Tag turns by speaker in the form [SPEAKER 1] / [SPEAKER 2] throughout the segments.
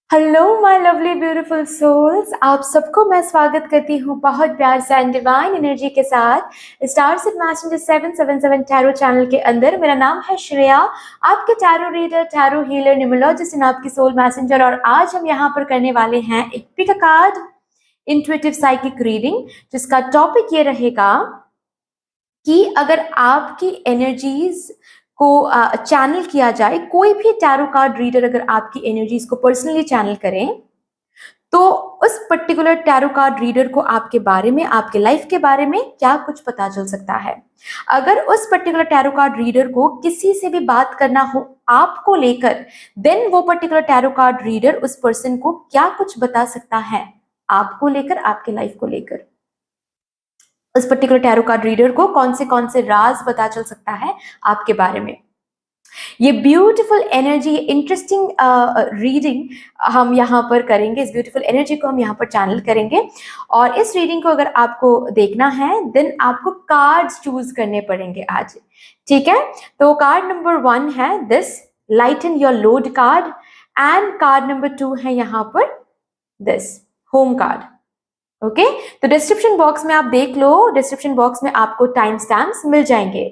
[SPEAKER 1] Hello my lovely beautiful souls. आप सबको मैं स्वागत करती हूँ बहुत प्यार से एंड डिवाइन एनर्जी के साथ stars and messenger 777 tarot channel के अंदर। मेरा नाम है श्रेया, आपके tarot reader, tarot healer, numerologist and आपकी सोल मैसेंजर। और आज हम यहाँ पर करने वाले हैं एक pick a card intuitive psychic reading, जिसका टॉपिक ये रहेगा कि अगर आपकी एनर्जीज को चैनल किया जाए, कोई भी टैरो कार्ड रीडर अगर आपकी एनर्जीज को पर्सनली चैनल करें, तो उस पर्टिकुलर टैरो कार्ड रीडर को आपके बारे में, आपके लाइफ के बारे में क्या कुछ पता चल सकता है। अगर उस पर्टिकुलर टैरो कार्ड रीडर को किसी से भी बात करना हो आपको लेकर, देन वो पर्टिकुलर टैरो कार्ड रीडर उस पर्सन को क्या कुछ बता सकता है आपको लेकर, आपके लाइफ को लेकर। उस पर्टिकुलर टैरो कार्ड रीडर को कौन से राज पता चल सकता है आपके बारे में। ये ब्यूटीफुल एनर्जी, इंटरेस्टिंग रीडिंग हम यहाँ पर करेंगे। इस ब्यूटीफुल एनर्जी को हम यहाँ पर चैनल करेंगे। और इस रीडिंग को अगर आपको देखना है, देन आपको कार्ड्स चूज करने पड़ेंगे आज, ठीक है। तो कार्ड नंबर 1 है this lighten your load card, and card number 2 है यहाँ पर दिस होम कार्ड। ओके तो डिस्क्रिप्शन बॉक्स में आप देख लो, डिस्क्रिप्शन बॉक्स में आपको टाइम स्टैम्प्स मिल जाएंगे।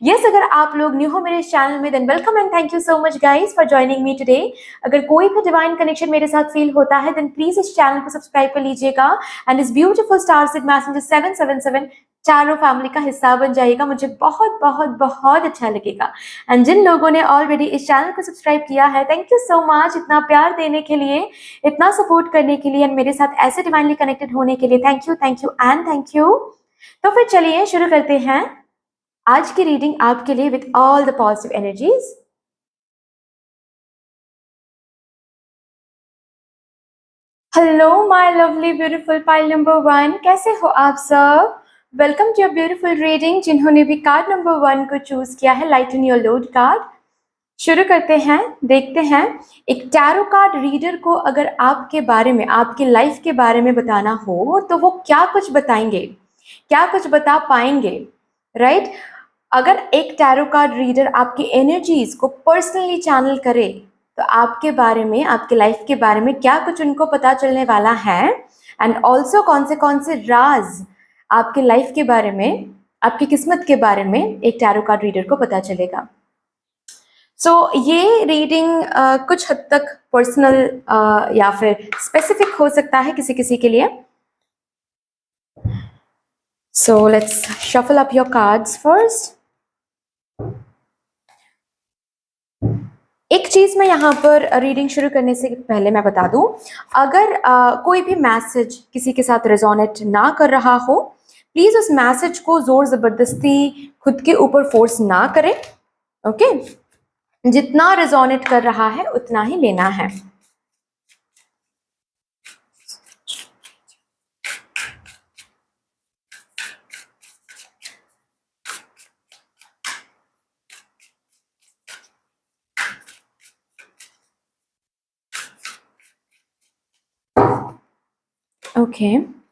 [SPEAKER 1] यस, अगर आप लोग न्यू हो मेरे चैनल में, than welcome and thank you so much guys for joining me today. अगर कोई भी डिवाइन कनेक्शन मेरे साथ फील होता है, देन प्लीज इस चैनल को सब्सक्राइब कर लीजिएगा एंड इस ब्यूटीफुल स्टार सीड मैसेंजर 777 चारों फैमिली का हिस्सा बन जाइएगा। मुझे बहुत बहुत बहुत अच्छा लगेगा। एंड जिन लोगों ने ऑलरेडी इस चैनल को सब्सक्राइब किया है, थैंक यू सो मच इतना प्यार देने के लिए, इतना सपोर्ट करने के लिए एंड मेरे साथ ऐसे डिवाइनली कनेक्टेड होने के लिए। Thank you and thank you. तो फिर चलिए शुरू करते हैं आज की रीडिंग आपके लिए with all the positive energies. Hello my lovely beautiful pile number 1, कैसे हो आप सब? Welcome to your beautiful reading. जिन्होंने भी कार्ड नंबर 1 को चूज किया है, लाइटन योर लोड कार्ड, शुरू करते हैं। देखते हैं एक टैरो कार्ड रीडर को अगर आपके बारे में, आपकी लाइफ के बारे में बताना हो, तो वो क्या कुछ बताएंगे, क्या कुछ बता पाएंगे, राइट? अगर एक टैरो कार्ड रीडर आपकी एनर्जीज को पर्सनली चैनल करे, तो आपके बारे में, आपके लाइफ के बारे में क्या कुछ उनको पता चलने वाला है। एंड ऑल्सो कौन से राज आपके लाइफ के बारे में, आपकी किस्मत के बारे में एक टैरो कार्ड रीडर को पता चलेगा। ये रीडिंग कुछ हद तक पर्सनल या फिर स्पेसिफिक हो सकता है किसी किसी के लिए। So let's shuffle up your cards first. एक चीज मैं यहाँ पर रीडिंग शुरू करने से पहले मैं बता दूं, अगर कोई भी मैसेज किसी के साथ रेजोनेट ना कर रहा हो, प्लीज उस मैसेज को जोर जबरदस्ती खुद के ऊपर फोर्स ना करें। ओके, जितना रेजोनेट कर रहा है उतना ही लेना है। Okay,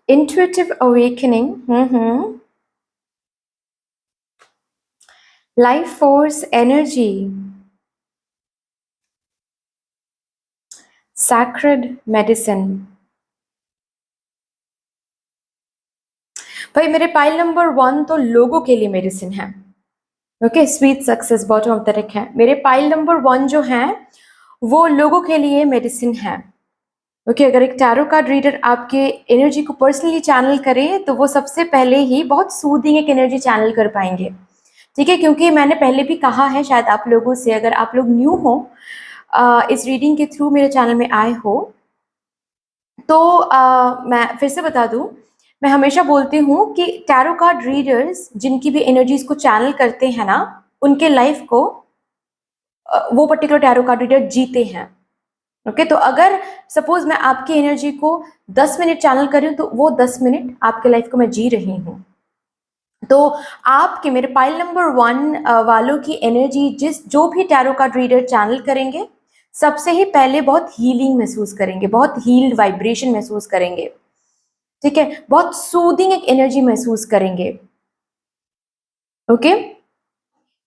[SPEAKER 1] intuitive awakening, life force energy, sacred medicine। भाई मेरे पाइल नंबर 1 तो लोगों के लिए मेडिसिन है। Okay, sweet success bottom of the deck है। मेरे पाइल नंबर 1 जो है वो लोगों के लिए मेडिसिन है। ओके, अगर एक टैरो कार्ड रीडर आपके एनर्जी को पर्सनली चैनल करे, तो वो सबसे पहले ही बहुत सूदिंग एक एनर्जी चैनल कर पाएंगे, ठीक है। क्योंकि मैंने पहले भी कहा है शायद आप लोगों से, अगर आप लोग न्यू हो, इस रीडिंग के थ्रू मेरे चैनल में आए हो, तो मैं फिर से बता दूं, मैं हमेशा बोलती हूँ कि टैरो कार्ड रीडर्स जिनकी भी एनर्जीज को चैनल करते हैं ना, उनके लाइफ को वो पर्टिकुलर टैरो कार्ड रीडर जीते हैं। ओके, तो अगर सपोज मैं आपकी एनर्जी को 10 मिनट चैनल कर रही हूँ, तो वो 10 मिनट आपके लाइफ को मैं जी रही हूँ। तो आपके, मेरे पाइल नंबर 1 वालों की एनर्जी जो भी टैरो कार्ड रीडर चैनल करेंगे, सबसे ही पहले बहुत हीलिंग महसूस करेंगे, बहुत हील्ड वाइब्रेशन महसूस करेंगे, ठीक है, बहुत सूदिंग एक एनर्जी महसूस करेंगे। ओके,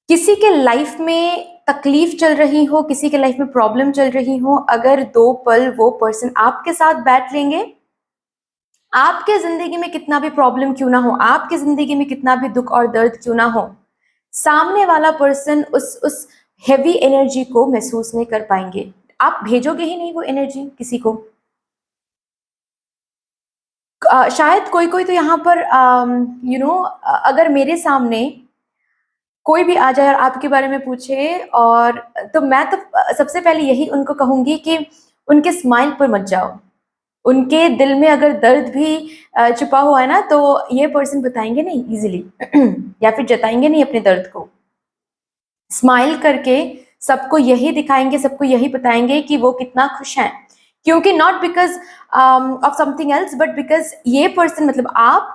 [SPEAKER 1] किसी के लाइफ में तकलीफ चल रही हो, किसी के लाइफ में प्रॉब्लम चल रही हो, अगर 2 पल वो पर्सन आपके साथ बैठ लेंगे, आपके जिंदगी में कितना भी प्रॉब्लम क्यों ना हो, आपके जिंदगी में कितना भी दुख और दर्द क्यों ना हो, सामने वाला पर्सन उस हेवी एनर्जी को महसूस नहीं कर पाएंगे। आप भेजोगे ही नहीं वो एनर्जी किसी को। शायद कोई कोई तो यहाँ पर अगर मेरे सामने कोई भी आ जाए और आपके बारे में पूछे, और तो मैं तो सबसे पहले यही उनको कहूंगी कि उनके स्माइल पर मत जाओ। उनके दिल में अगर दर्द भी छुपा हुआ है ना, तो ये पर्सन बताएंगे नहीं इजीली या फिर जताएंगे नहीं अपने दर्द को। स्माइल करके सबको यही दिखाएंगे, सबको यही बताएंगे कि वो कितना खुश हैं, क्योंकि not because of something else, but because ये पर्सन मतलब आप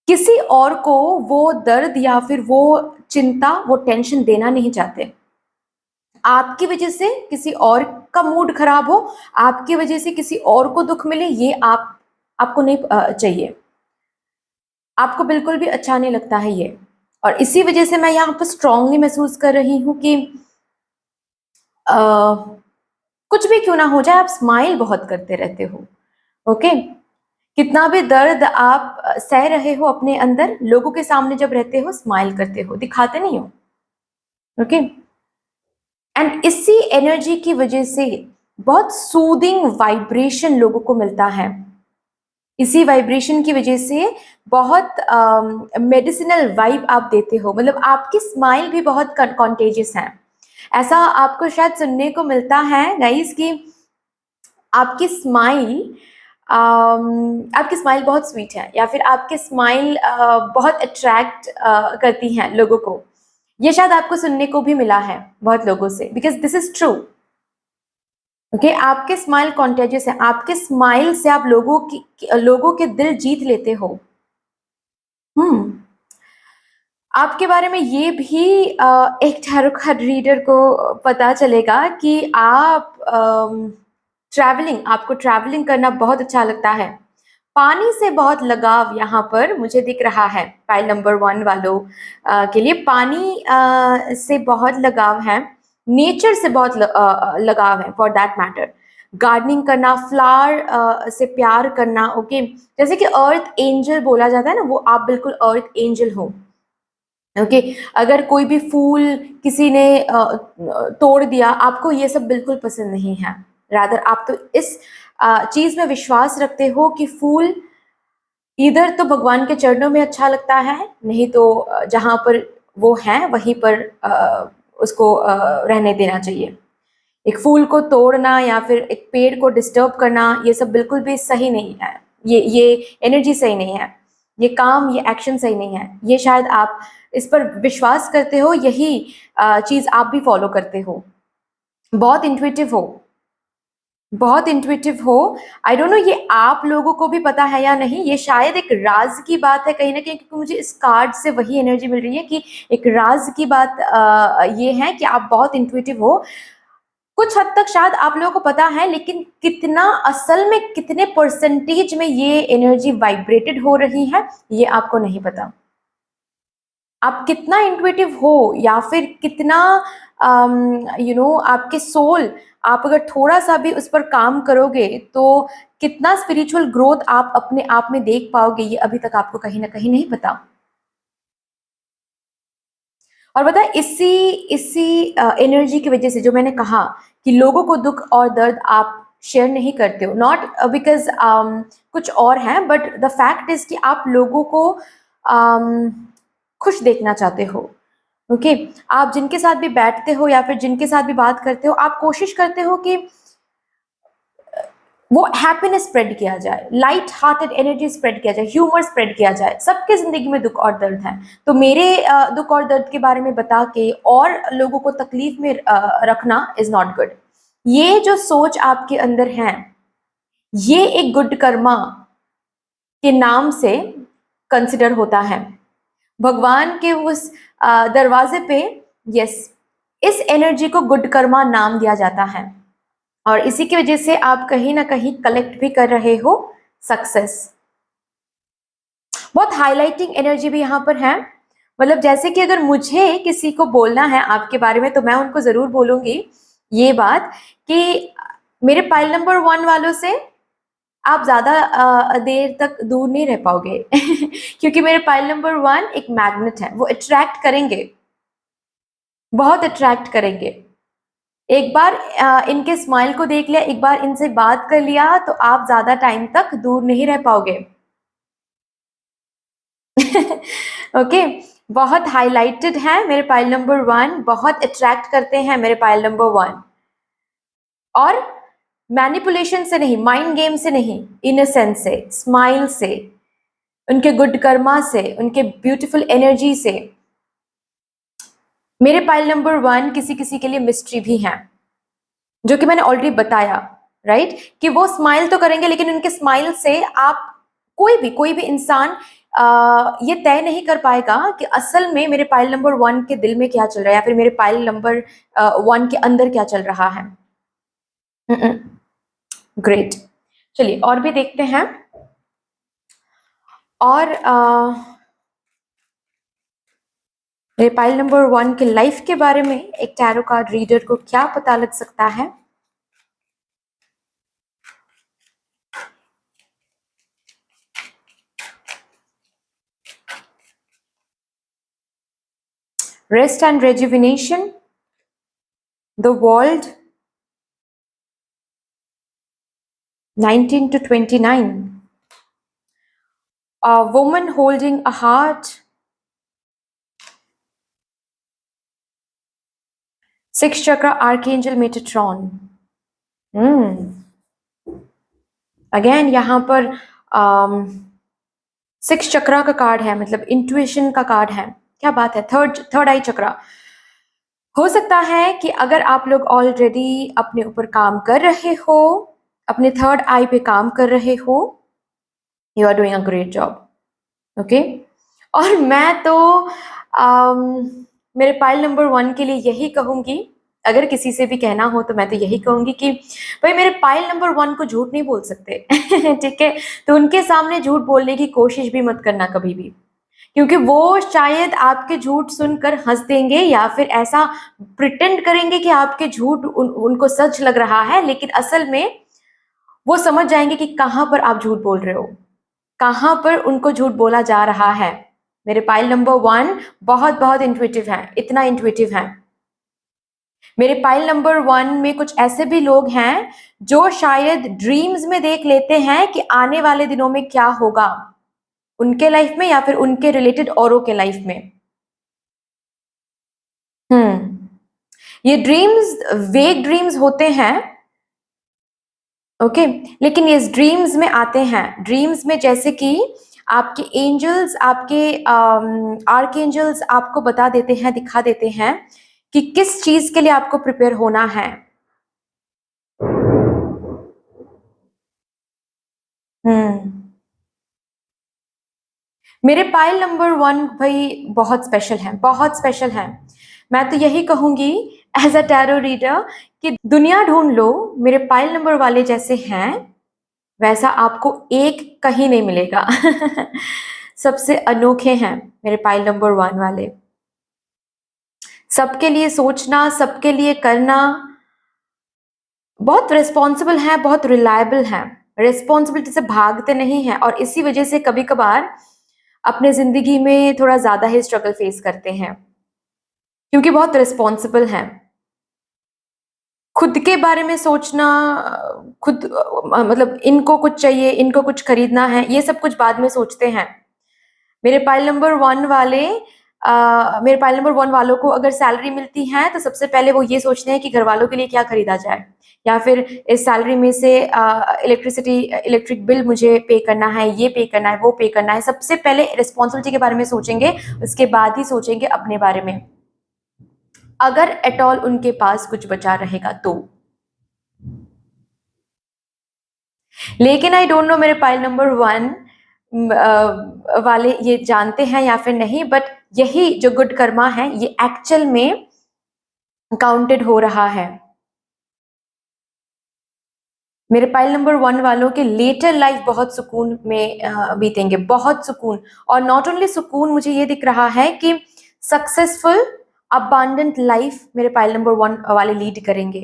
[SPEAKER 1] किसी और को वो दर्द या फिर वो चिंता, वो टेंशन देना नहीं चाहते। आपकी वजह से किसी और का मूड खराब हो, आपकी वजह से किसी और को दुख मिले, ये आपको नहीं चाहिए। आपको बिल्कुल भी अच्छा नहीं लगता है ये। और इसी वजह से मैं यहाँ पर स्ट्रांगली महसूस कर रही हूँ कि कुछ भी क्यों ना हो जाए, आप स्माइल बहुत करते रहते हो। ओके, कितना भी दर्द आप सह रहे हो अपने अंदर, लोगों के सामने जब रहते हो स्माइल करते हो, दिखाते नहीं हो। ओके, एंड इसी एनर्जी की वजह से बहुत सूदिंग वाइब्रेशन लोगों को मिलता है। इसी वाइब्रेशन की वजह से बहुत मेडिसिनल वाइब आप देते हो, मतलब आपकी स्माइल भी बहुत कॉन्टेजियस है। ऐसा आपको शायद सुनने को मिलता है गाइस कि आपकी स्माइल बहुत स्वीट है, या फिर आपकी स्माइल बहुत अट्रैक्ट करती है लोगों को। ये शायद आपको सुनने को भी मिला है बहुत लोगों से, because this is true. Okay, आपके स्माइल कॉन्टेजियस है, आपके स्माइल से आप लोगों के दिल जीत लेते हो। हम्म, आपके बारे में ये भी एक टैरो कार्ड रीडर को पता चलेगा कि आप आपको ट्रैवलिंग करना बहुत अच्छा लगता है। पानी से बहुत लगाव यहाँ पर मुझे दिख रहा है। पाइल नंबर 1 वालों के लिए पानी से बहुत लगाव है, नेचर से बहुत लगाव है फॉर दैट मैटर। गार्डनिंग करना, फ्लावर से प्यार करना। ओके, जैसे कि अर्थ एंजल बोला जाता है ना, वो आप बिल्कुल अर्थ एंजल हो। ओके, अगर कोई भी फूल किसी ने तोड़ दिया, आपको ये सब बिल्कुल पसंद नहीं है। रादर आप तो इस चीज में विश्वास रखते हो कि फूल इधर तो भगवान के चरणों में अच्छा लगता है, नहीं तो जहां पर वो है वहीं पर उसको रहने देना चाहिए। एक फूल को तोड़ना या फिर एक पेड़ को डिस्टर्ब करना, ये सब बिल्कुल भी सही नहीं है। ये एनर्जी सही नहीं है, ये काम, ये एक्शन सही नहीं है। ये शायद आप इस पर विश्वास करते हो, यही चीज आप भी फॉलो करते हो। बहुत इंट्यूटिव हो, बहुत इंट्यूटिव हो। आई डोंट नो ये आप लोगों को भी पता है या नहीं, ये शायद एक राज की बात है कहीं ना कहीं, क्योंकि मुझे इस कार्ड से वही एनर्जी मिल रही है कि एक राज की बात ये है कि आप बहुत इंट्यूटिव हो। कुछ हद तक शायद आप लोगों को पता है, लेकिन कितना असल में, कितने परसेंटेज में ये एनर्जी वाइब्रेटेड हो रही है, ये आपको नहीं पता। आप कितना इंट्यूटिव हो, या फिर कितना आपके सोल, आप अगर थोड़ा सा भी उस पर काम करोगे तो कितना स्पिरिचुअल ग्रोथ आप अपने आप में देख पाओगे, ये अभी तक आपको कहीं ना कहीं नहीं पता। और पता है, इसी इसी एनर्जी की वजह से जो मैंने कहा कि लोगों को दुख और दर्द आप शेयर नहीं करते हो, नॉट बिकॉज कुछ और है, बट द फैक्ट इज कि आप लोगों को खुश देखना चाहते हो। ओके, आप जिनके साथ भी बैठते हो या फिर जिनके साथ भी बात करते हो, आप कोशिश करते हो कि वो हैप्पीनेस स्प्रेड किया जाए, लाइट हार्टेड एनर्जी स्प्रेड किया जाए, ह्यूमर स्प्रेड किया जाए। सबके जिंदगी में दुख और दर्द है, तो मेरे दुख और दर्द के बारे में बता के और लोगों को तकलीफ में रखना इज नॉट गुड। ये जो सोच आपके अंदर है, ये एक गुड कर्मा के नाम से कंसिडर होता है। भगवान के उस दरवाजे पे, यस, इस एनर्जी को गुड कर्मा नाम दिया जाता है, और इसी की वजह से आप कहीं ना कहीं कलेक्ट भी कर रहे हो सक्सेस। बहुत हाईलाइटिंग एनर्जी भी यहाँ पर है, मतलब जैसे कि अगर मुझे किसी को बोलना है आपके बारे में तो मैं उनको जरूर बोलूंगी ये बात कि मेरे पाइल नंबर 1 वालों से आप ज्यादा देर तक दूर नहीं रह पाओगे क्योंकि मेरे पाइल नंबर 1 एक मैग्नेट है, वो अट्रैक्ट करेंगे, बहुत अट्रैक्ट करेंगे। एक बार इनके स्माइल को देख लिया, एक बार इनसे बात कर लिया तो आप ज्यादा टाइम तक दूर नहीं रह पाओगे। ओके बहुत हाईलाइटेड है मेरे पाइल नंबर 1, बहुत अट्रैक्ट करते हैं मेरे पाइल नंबर 1, और मैनिपुलेशन से नहीं, माइंड गेम से नहीं, इनोसेंस से, स्माइल से, उनके गुड कर्मा से, उनके ब्यूटीफुल एनर्जी से। मेरे पाइल नंबर 1 किसी किसी के लिए मिस्ट्री भी हैं, जो कि मैंने ऑलरेडी बताया, राइट, कि वो स्माइल तो करेंगे लेकिन उनके स्माइल से आप कोई भी इंसान ये तय नहीं कर पाएगा कि असल में मेरे पाइल नंबर 1 के दिल में क्या चल रहा है या फिर मेरे पाइल नंबर 1 के अंदर क्या चल रहा है। ग्रेट, चलिए और भी देखते हैं। और मेरे पाइल नंबर 1 के लाइफ के बारे में एक टैरो कार्ड रीडर को क्या पता लग सकता है। Rest and rejuvenation, the world, 19 to 29, a woman holding a heart, 6 chakra archangel Metatron। Again यहाँ पर 6 चक्रा का कार्ड है, मतलब इंट्यूशन का कार्ड है। क्या बात है, थर्ड आई चक्रा। हो सकता है कि अगर आप लोग ऑलरेडी अपने ऊपर काम कर रहे हो, अपने थर्ड आई पे काम कर रहे हो, you are doing a great job. Okay, और मैं तो मेरे पाइल नंबर 1 के लिए यही कहूंगी, अगर किसी से भी कहना हो तो मैं तो यही कहूंगी कि भाई मेरे पाइल नंबर 1 को झूठ नहीं बोल सकते ठीक है, तो उनके सामने झूठ बोलने की कोशिश भी मत करना कभी भी, क्योंकि वो शायद आपके झूठ सुनकर हंस देंगे या फिर ऐसा प्रिटेंड करेंगे कि आपके झूठ उनको सच लग रहा है, लेकिन असल में वो समझ जाएंगे कि कहाँ पर आप झूठ बोल रहे हो, कहाँ पर उनको झूठ बोला जा रहा है। मेरे पाइल नंबर 1 बहुत बहुत इंट्यूटिव है, इतना इंट्यूटिव है। मेरे पाइल नंबर 1 में कुछ ऐसे भी लोग हैं जो शायद ड्रीम्स में देख लेते हैं कि आने वाले दिनों में क्या होगा उनके लाइफ में या फिर उनके रिलेटेड औरों के लाइफ में। ये ड्रीम्स वेग ड्रीम्स होते हैं, ओके, लेकिन ये ड्रीम्स में आते हैं। ड्रीम्स में जैसे कि आपके एंजल्स, आपके आर्कएंजल्स आपको बता देते हैं, दिखा देते हैं कि किस चीज के लिए आपको प्रिपेयर होना है। मेरे पाइल नंबर 1 भाई बहुत स्पेशल है, बहुत स्पेशल है। मैं तो यही कहूंगी एज अ टैरो रीडर कि दुनिया ढूंढ लो, मेरे पाइल नंबर वाले जैसे हैं वैसा आपको एक कहीं नहीं मिलेगा सबसे अनोखे हैं मेरे पाइल नंबर 1 वाले। सबके लिए सोचना, सबके लिए करना, बहुत रिस्पॉन्सिबल है, बहुत रिलायबल है, रिस्पॉन्सिबिलिटी से भागते नहीं हैं, और इसी वजह से कभी कभार अपने जिंदगी में थोड़ा ज्यादा ही स्ट्रगल फेस करते हैं, क्योंकि बहुत रिस्पॉन्सिबल हैं। खुद के बारे में सोचना, खुद मतलब इनको कुछ चाहिए, इनको कुछ खरीदना है, ये सब कुछ बाद में सोचते हैं। मेरे पाइल नंबर 1 वाले मेरे पाइल नंबर 1 वालों को अगर सैलरी मिलती है तो सबसे पहले वो ये सोचते हैं कि घर वालों के लिए क्या खरीदा जाए, या फिर इस सैलरी में से इलेक्ट्रिक बिल मुझे पे करना है, ये पे करना है, वो पे करना है। सबसे पहले रिस्पॉन्सिबिलिटी के बारे में सोचेंगे, उसके बाद ही सोचेंगे अपने बारे में, अगर एट ऑल उनके पास कुछ बचा रहेगा तो। लेकिन आई डोंट नो मेरे पाइल नंबर 1 वाले ये जानते हैं या फिर नहीं, बट यही जो गुड कर्मा है ये एक्चुअल में काउंटेड हो रहा है। मेरे पाइल नंबर 1 वालों के लेटर लाइफ बहुत सुकून में बीतेंगे, बहुत सुकून। और नॉट ओनली सुकून, मुझे ये दिख रहा है कि सक्सेसफुल अबांडेंट लाइफ मेरे पाइल नंबर 1 वाले लीड करेंगे।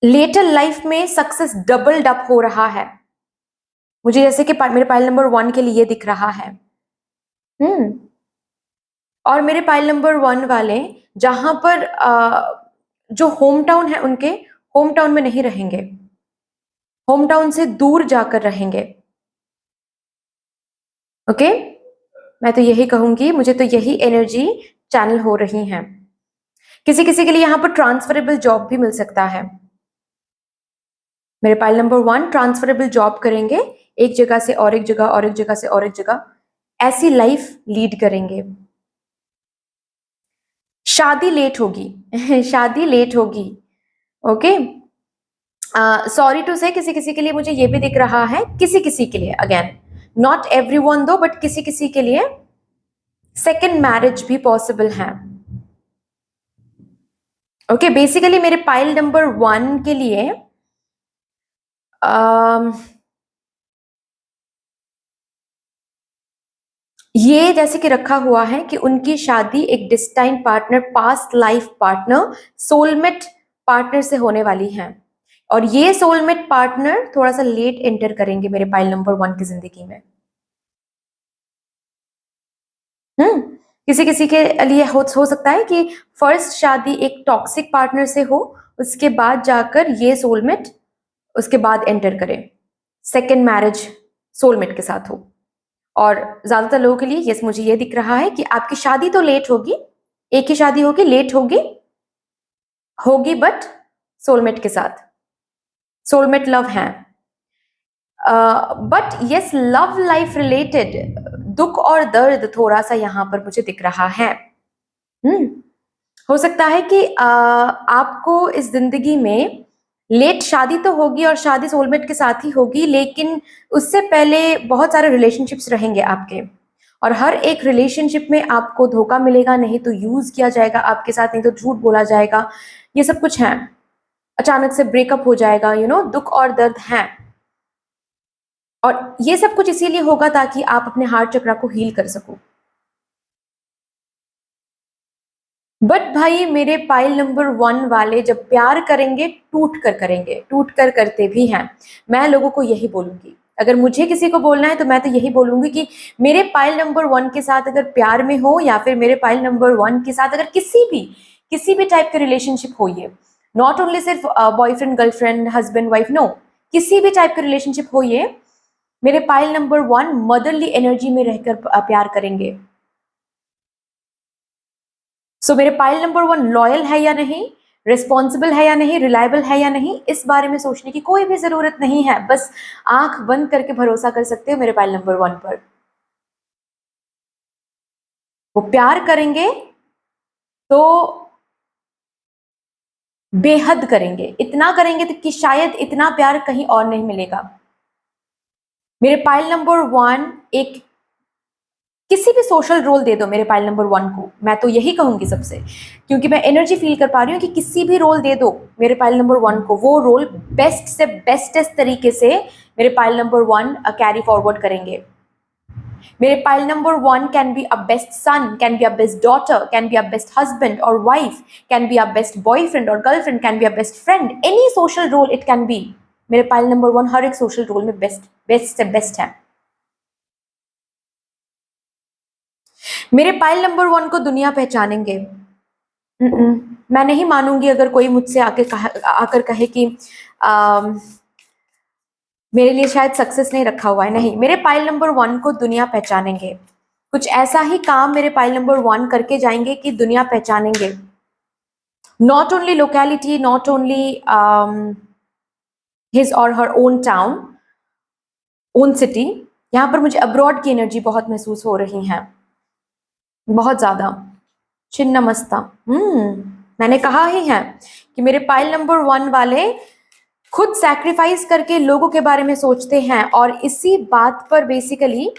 [SPEAKER 1] लेटर लाइफ में सक्सेस डबल्ड अप हो रहा है मुझे, जैसे कि मेरे पाइल नंबर 1 के लिए दिख रहा है। और मेरे पाइल नंबर 1 वाले जहां पर जो होम टाउन है उनके, होम टाउन में नहीं रहेंगे, होम टाउन से दूर जाकर रहेंगे। ओके, मैं तो यही कहूंगी, मुझे तो यही एनर्जी चैनल हो रही है। किसी किसी के लिए यहाँ पर ट्रांसफरेबल जॉब भी मिल सकता है। मेरे पाइल नंबर 1 ट्रांसफरेबल जॉब करेंगे, एक जगह से और एक जगह, और एक जगह से और एक जगह, ऐसी लाइफ लीड करेंगे। शादी लेट होगी शादी लेट होगी। ओके, सॉरी टू से, किसी किसी के लिए मुझे ये भी दिख रहा है, किसी किसी के लिए, अगेन नॉट एवरीवन दो, बट किसी किसी के लिए सेकंड मैरिज भी पॉसिबल है। ओके, बेसिकली मेरे पाइल नंबर 1 के लिए ये जैसे कि रखा हुआ है कि उनकी शादी एक destined partner, past life partner, soulmate partner से होने वाली है। और ये सोलमेट पार्टनर थोड़ा सा लेट एंटर करेंगे मेरे पाइल नंबर 1 की जिंदगी में। किसी किसी के लिए हो सकता है कि फर्स्ट शादी एक टॉक्सिक पार्टनर से हो, उसके बाद जाकर ये सोलमेट उसके बाद एंटर करे, सेकेंड मैरिज सोलमेट के साथ हो। और ज्यादातर लोगों के लिए यस, मुझे ये दिख रहा है कि आपकी शादी तो लेट होगी, एक ही शादी होगी, लेट होगी होगी, बट सोलमेट के साथ, सोलमेट लव है। But yes, love life related दुख और दर्द थोड़ा सा यहाँ पर मुझे दिख रहा है। हो सकता है कि आपको इस जिंदगी में लेट शादी तो होगी और शादी सोलमेट के साथ ही होगी, लेकिन उससे पहले बहुत सारे रिलेशनशिप्स रहेंगे आपके, और हर एक रिलेशनशिप में आपको धोखा मिलेगा, नहीं तो यूज किया जाएगा आपके साथ, नहीं तो झूठ बोला जाएगा, ये सब कुछ है। अचानक से ब्रेकअप हो जाएगा, दुख और दर्द है। और ये सब कुछ इसीलिए होगा ताकि आप अपने हार्ट चक्र को हील कर सको। बट भाई मेरे पाइल नंबर 1 वाले जब प्यार करेंगे टूट कर करेंगे, टूट कर करते भी हैं। मैं लोगों को यही बोलूंगी, अगर मुझे किसी को बोलना है तो मैं तो यही बोलूंगी कि मेरे पाइल नंबर 1 के साथ अगर प्यार में हो, या फिर मेरे पाइल नंबर 1 के साथ अगर किसी भी टाइप के रिलेशनशिप हो, ये नॉट ओनली सिर्फ boyfriend girlfriend husband wife, no, किसी भी टाइप के रिलेशनशिप हो, ये मेरे पाइल नंबर 1 मदरली एनर्जी में रहकर प्यार करेंगे। सो मेरे पाइल नंबर 1 लॉयल है या नहीं, रिस्पॉन्सिबल है या नहीं, रिलायबल है या नहीं, इस बारे में सोचने की कोई भी जरूरत नहीं है। बस आंख बंद करके भरोसा कर सकते हो मेरे पाइल नंबर 1 पर। वो प्यार करेंगे तो बेहद करेंगे, इतना करेंगे तो कि शायद इतना प्यार कहीं और नहीं मिलेगा। मेरे पाइल नंबर 1 एक किसी भी सोशल रोल दे दो मेरे पाइल नंबर 1 को, मैं तो यही कहूंगी सबसे, क्योंकि मैं एनर्जी फील कर पा रही हूँ कि किसी भी रोल दे दो मेरे पाइल नंबर 1 को, वो रोल बेस्ट से बेस्टेस्ट तरीके से मेरे पाइल नंबर 1 कैरी फॉरवर्ड करेंगे। मेरे pile number 1 can be a best son, can be a best daughter, can be a best husband और wife, can be a best boyfriend और girlfriend, can be a best friend, any social role it can be. मेरे pile number 1 हर एक social role में best से best है। मेरे pile number 1 को दुनिया पहचानेंगे। मैं नहीं मानूंगी अगर कोई मुझसे आकर कहे कि मेरे लिए शायद सक्सेस नहीं रखा हुआ है। नहीं, मेरे पाइल नंबर 1 को दुनिया पहचानेंगे। कुछ ऐसा ही काम मेरे पाइल नंबर 1 करके जाएंगे कि दुनिया पहचानेंगे। Not only locality, not only his और her own town, own city, यहाँ पर मुझे अब्रॉड की एनर्जी बहुत महसूस हो रही है, बहुत ज्यादा। छिन्न मस्ता, मैंने कहा ही है कि मेरे पाइल नंबर 1 वाले खुद सैक्रिफाइस करके लोगों के बारे में सोचते हैं, और इसी बात पर बेसिकली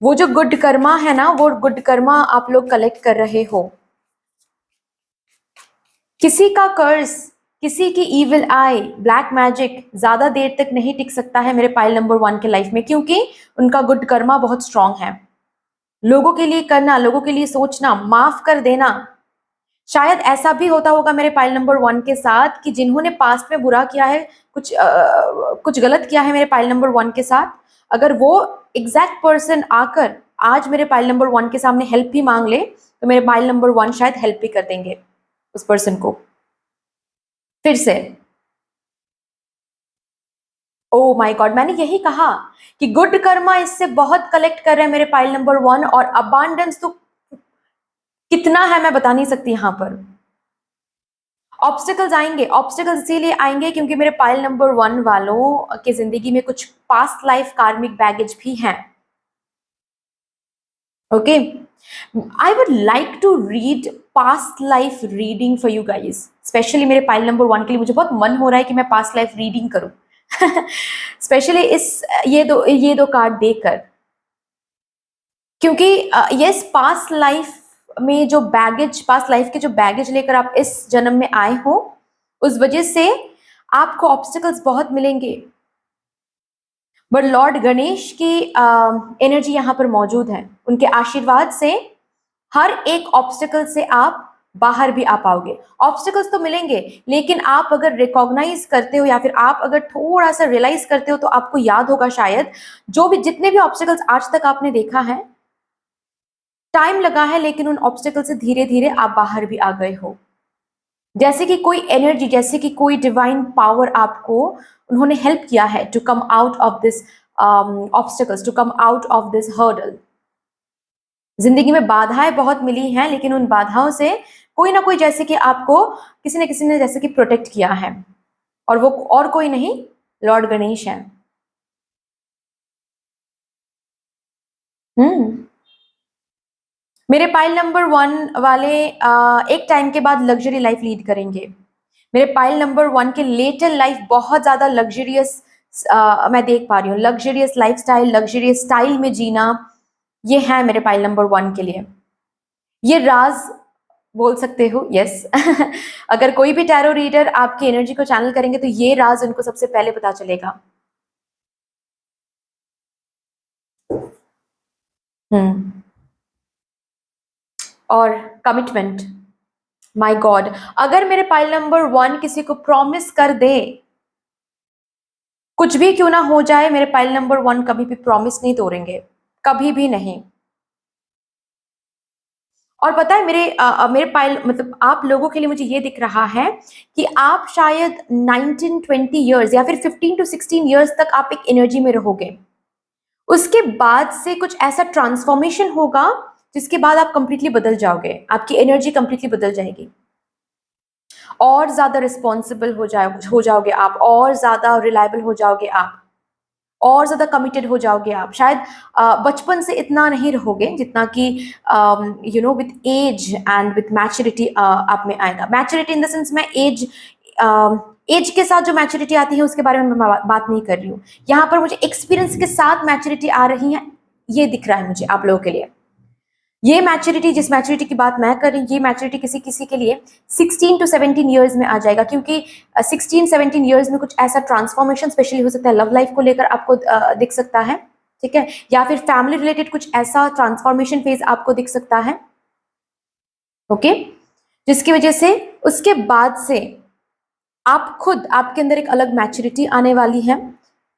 [SPEAKER 1] वो जो गुड कर्मा है ना, वो गुड कर्मा आप लोग कलेक्ट कर रहे हो। किसी का कर्ज, किसी की इविल आई, ब्लैक मैजिक ज्यादा देर तक नहीं टिक सकता है मेरे पाइल नंबर 1 के लाइफ में, क्योंकि उनका गुड कर्मा बहुत स्ट्रांग है। लोगों के लिए करना, लोगों के लिए सोचना, माफ कर देना। शायद ऐसा भी होता होगा मेरे पाइल नंबर 1 के साथ कि जिन्होंने पास्ट में बुरा किया है, कुछ गलत किया है मेरे पाइल नंबर 1 के साथ, अगर वो एग्जैक्ट पर्सन आकर आज मेरे पाइल नंबर 1 के सामने हेल्प भी मांग ले, तो मेरे पाइल नंबर 1 शायद हेल्प भी कर देंगे उस पर्सन को फिर से। ओ माय गॉड, मैंने यही कहा कि गुड कर्मा इससे बहुत कलेक्ट कर रहे हैं मेरे पाइल नंबर 1, और अबांडेंस तो कितना है मैं बता नहीं सकती यहाँ पर। ऑब्स्टिकल्स आएंगे, ऑब्स्टिकल्स इसीलिए आएंगे क्योंकि मेरे पाइल नंबर 1 वालों की जिंदगी में कुछ पास्ट लाइफ कार्मिक बैगेज भी हैं। Okay, I would like to read past life reading for you guys. Specially मेरे पाइल नंबर 1 के लिए मुझे बहुत मन हो रहा है कि मैं पास्ट लाइफ रीडिंग करूं। स्पेशली इस ये दो कार्ड देकर, क्योंकि यस, पास्ट लाइफ में जो बैगेज, पास्ट लाइफ के जो बैगेज लेकर आप इस जन्म में आए हो, उस वजह से आपको ऑब्स्टिकल्स बहुत मिलेंगे। बट लॉर्ड गणेश की एनर्जी यहाँ पर मौजूद है। उनके आशीर्वाद से हर एक ऑब्स्टिकल से आप बाहर भी आ पाओगे। ऑब्स्टिकल्स तो मिलेंगे, लेकिन आप अगर रिकॉग्नाइज करते हो या फिर आप अगर थोड़ा सा रियलाइज करते हो, तो आपको याद होगा शायद जो भी जितने भी ऑब्स्टिकल्स आज तक आपने देखा है, टाइम लगा है, लेकिन उन ऑब्स्टिकल से धीरे धीरे आप बाहर भी आ गए हो। जैसे कि कोई एनर्जी, जैसे कि कोई डिवाइन पावर आपको, उन्होंने हेल्प किया है to come out of this obstacles, to come out of this hurdle. जिंदगी में बाधाएं बहुत मिली हैं, लेकिन उन बाधाओं से कोई ना कोई, जैसे कि आपको किसी न किसी ने जैसे कि प्रोटेक्ट किया है, और वो और कोई नहीं, लॉर्ड गणेश है। मेरे पाइल नंबर 1 वाले एक टाइम के बाद लग्जरी लाइफ लीड करेंगे। मेरे पाइल नंबर 1 के लेटर लाइफ बहुत ज्यादा लग्जरियस, मैं देख पा रही हूँ, लग्जरियस लाइफस्टाइल, लग्जरियस स्टाइल में जीना, ये है मेरे पाइल नंबर 1 के लिए। ये राज बोल सकते हो, यस। अगर कोई भी टैरो रीडर आपकी एनर्जी को चैनल करेंगे, तो ये राज उनको सबसे पहले पता चलेगा। हम्म। और कमिटमेंट, माय गॉड, अगर मेरे पाइल नंबर 1 किसी को प्रॉमिस कर दे, कुछ भी क्यों ना हो जाए, मेरे पाइल नंबर 1 कभी भी प्रॉमिस नहीं तोड़ेंगे, कभी भी नहीं। और पता है मेरे पाइल, मतलब आप लोगों के लिए मुझे ये दिख रहा है कि आप शायद 19-20 ईयर्स या फिर 15 to 16 ईयर्स तक आप एक एनर्जी में रहोगे। उसके बाद से कुछ ऐसा ट्रांसफॉर्मेशन होगा जिसके बाद आप कंप्लीटली बदल जाओगे, आपकी एनर्जी कंप्लीटली बदल जाएगी, और ज्यादा रिस्पॉन्सिबल हो जाओगे आप, और ज्यादा रिलायबल हो जाओगे आप, और ज्यादा कमिटेड हो जाओगे आप। शायद बचपन से इतना नहीं रहोगे जितना कि with age and with maturity आप में आएगा। मैच्योरिटी इन द सेंस, मैं एज के साथ जो मैच्योरिटी आती है उसके बारे में मैं बात नहीं कर रही हूँ। यहाँ पर मुझे एक्सपीरियंस के साथ मैच्योरिटी आ रही है, ये दिख रहा है मुझे आप लोगों के लिए। ये मैच्योरिटी, जिस मैच्योरिटी की बात मैं कर रही हूँ, ये मैच्योरिटी किसी किसी के लिए 16 to 17 ईयर्स में आ जाएगा, क्योंकि 16-17 ईयर्स में कुछ ऐसा ट्रांसफॉर्मेशन स्पेशली हो सकता है, लव लाइफ को लेकर आपको दिख सकता है, ठीक है, या फिर फैमिली रिलेटेड कुछ ऐसा ट्रांसफॉर्मेशन फेज आपको दिख सकता है। ओके, जिसकी वजह से उसके बाद से आप खुद, आपके अंदर एक अलग मैच्योरिटी आने वाली है,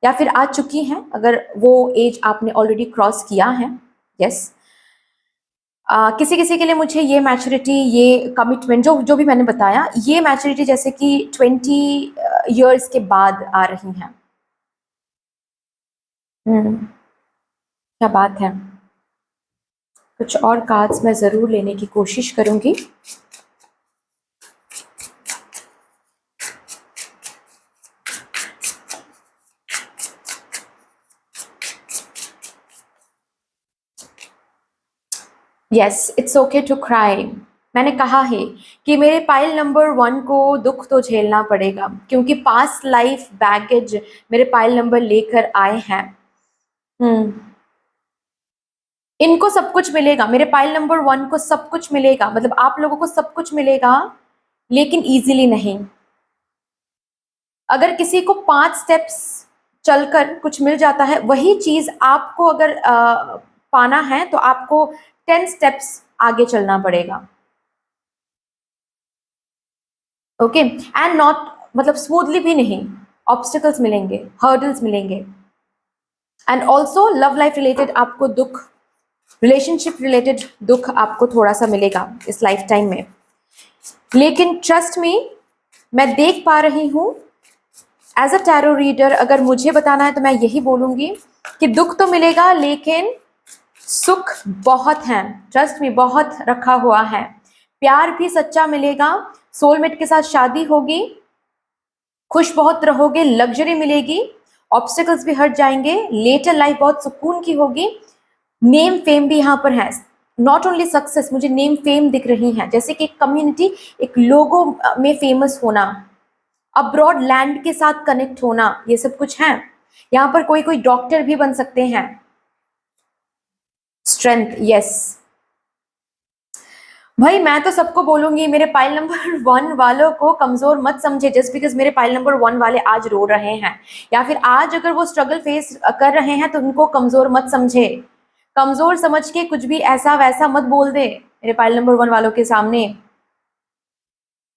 [SPEAKER 1] या फिर आ चुकी है अगर वो एज आपने ऑलरेडी क्रॉस किया है। यस, किसी किसी के लिए मुझे ये मैच्योरिटी, ये कमिटमेंट, जो जो भी मैंने बताया, ये मैच्योरिटी जैसे कि 20 ईयर्स के बाद आ रही हैं। क्या बात है। कुछ और कार्ड्स मैं जरूर लेने की कोशिश करूंगी। Yes, it's okay to cry. मैंने कहा है कि मेरे पाइल नंबर 1 को दुख तो झेलना पड़ेगा, क्योंकि पास्ट लाइफ बैगेज मेरे पाइल नंबर लेकर आए हैं। इनको सब कुछ मिलेगा, मेरे पाइल नंबर 1 को सब कुछ मिलेगा, मतलब आप लोगों को सब कुछ मिलेगा, लेकिन इजीली नहीं। अगर किसी को 5 स्टेप्स चलकर कुछ मिल जाता है, वही चीज आपको अगर पाना है तो आपको 10 स्टेप्स आगे चलना पड़ेगा। ओके, एंड नॉट मतलब स्मूथली भी नहीं, ऑब्स्टिकल्स मिलेंगे, हर्डल्स मिलेंगे। And also love life related आपको दुख, रिलेशनशिप रिलेटेड दुख आपको थोड़ा सा मिलेगा इस लाइफ टाइम में। लेकिन ट्रस्ट मी, मैं देख पा रही हूं एज अ टैरो रीडर, अगर मुझे बताना है तो मैं यही बोलूंगी कि दुख तो मिलेगा लेकिन सुख बहुत है। ट्रस्ट मी, बहुत रखा हुआ है। प्यार भी सच्चा मिलेगा, सोलमेट के साथ शादी होगी, खुश बहुत रहोगे, लग्जरी मिलेगी, ऑब्स्टिकल्स भी हट जाएंगे, लेटर लाइफ बहुत सुकून की होगी। नेम फेम भी यहाँ पर है, नॉट ओनली सक्सेस, मुझे नेम फेम दिख रही है, जैसे कि एक कम्युनिटी, एक लोगों में फेमस होना, अब्रॉड लैंड के साथ कनेक्ट होना, ये सब कुछ है। यहाँ पर कोई कोई डॉक्टर भी बन सकते हैं। स्ट्रेंथ, यस भाई, मैं तो सबको बोलूंगी मेरे पाइल नंबर 1 वालों को कमजोर मत समझे, जस्ट बिकॉज मेरे पाइल नंबर 1 वाले आज रो रहे हैं या फिर आज अगर वो स्ट्रगल फेस कर रहे हैं तो उनको कमजोर मत समझे। कमजोर समझ के कुछ भी ऐसा वैसा मत बोल दे मेरे पाइल नंबर 1 वालों के सामने,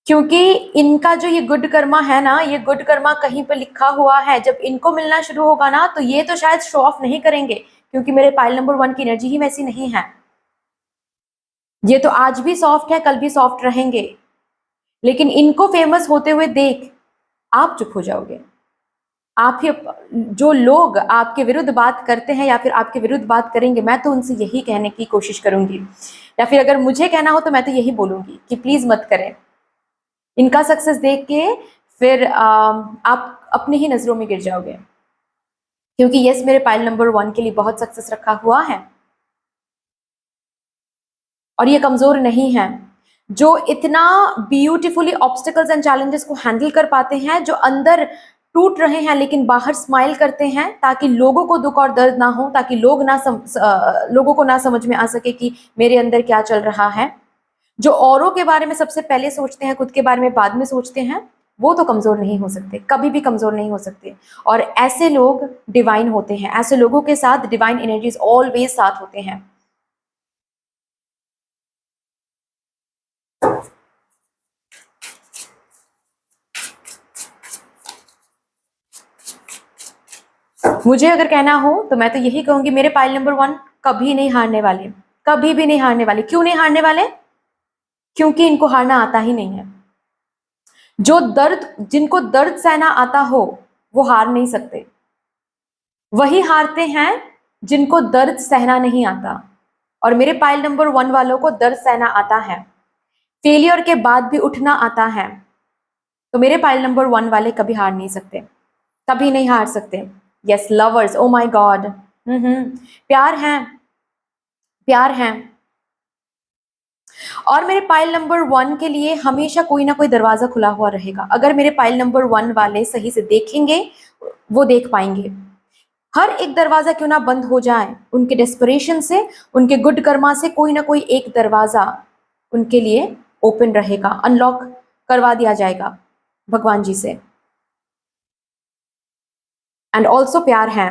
[SPEAKER 1] क्योंकि इनका जो ये गुड कर्मा है ना, ये गुड कर्मा कहीं पर लिखा हुआ है, जब इनको मिलना शुरू होगा ना तो ये तो शायद शो ऑफ नहीं करेंगे, क्योंकि मेरे पाइल नंबर 1 की एनर्जी ही वैसी नहीं है। ये तो आज भी सॉफ्ट है, कल भी सॉफ्ट रहेंगे, लेकिन इनको फेमस होते हुए देख आप चुप हो जाओगे। आप ही, जो लोग आपके विरुद्ध बात करते हैं या फिर आपके विरुद्ध बात करेंगे, मैं तो उनसे यही कहने की कोशिश करूंगी, या फिर अगर मुझे कहना हो तो मैं तो यही बोलूंगी कि प्लीज मत करें। इनका सक्सेस देख के फिर आप अपनी ही नजरों में गिर जाओगे, क्योंकि यस, मेरे पाइल नंबर 1 के लिए बहुत सक्सेस रखा हुआ है और ये कमजोर नहीं है। जो इतना ब्यूटीफुली ऑब्स्टिकल्स एंड चैलेंजेस को हैंडल कर पाते हैं, जो अंदर टूट रहे हैं लेकिन बाहर स्माइल करते हैं, ताकि लोगों को दुख और दर्द ना हो, ताकि लोगों को ना समझ में आ सके कि मेरे अंदर क्या चल रहा है। जो औरों के बारे में सबसे पहले सोचते हैं, खुद के बारे में बाद में सोचते हैं, वो तो कमजोर नहीं हो सकते, कभी भी कमजोर नहीं हो सकते। और ऐसे लोग डिवाइन होते हैं, ऐसे लोगों के साथ डिवाइन एनर्जीज ऑलवेज साथ होते हैं। मुझे अगर कहना हो तो मैं तो यही कहूंगी, मेरे पाइल नंबर 1 कभी नहीं हारने वाले, कभी भी नहीं हारने वाले। क्यों नहीं हारने वाले? क्योंकि इनको हारना आता ही नहीं है। जिनको दर्द सहना आता हो वो हार नहीं सकते, वही हारते हैं जिनको दर्द सहना नहीं आता। और मेरे पाइल नंबर 1 वालों को दर्द सहना आता है, फेलियर के बाद भी उठना आता है। तो मेरे पाइल नंबर 1 वाले कभी हार नहीं सकते, कभी नहीं हार सकते। Yes lovers, oh my God, प्यार है, प्यार है। और मेरे पाइल नंबर 1 के लिए हमेशा कोई ना कोई दरवाजा खुला हुआ रहेगा। अगर मेरे पाइल नंबर 1 वाले सही से देखेंगे, वो देख पाएंगे। हर एक दरवाजा क्यों ना बंद हो जाए, उनके डेस्परेशन से, उनके गुड कर्मा से कोई ना कोई एक दरवाजा उनके लिए ओपन रहेगा, अनलॉक करवा दिया जाएगा भगवान जी से। एंड ऑल्सो प्यार है।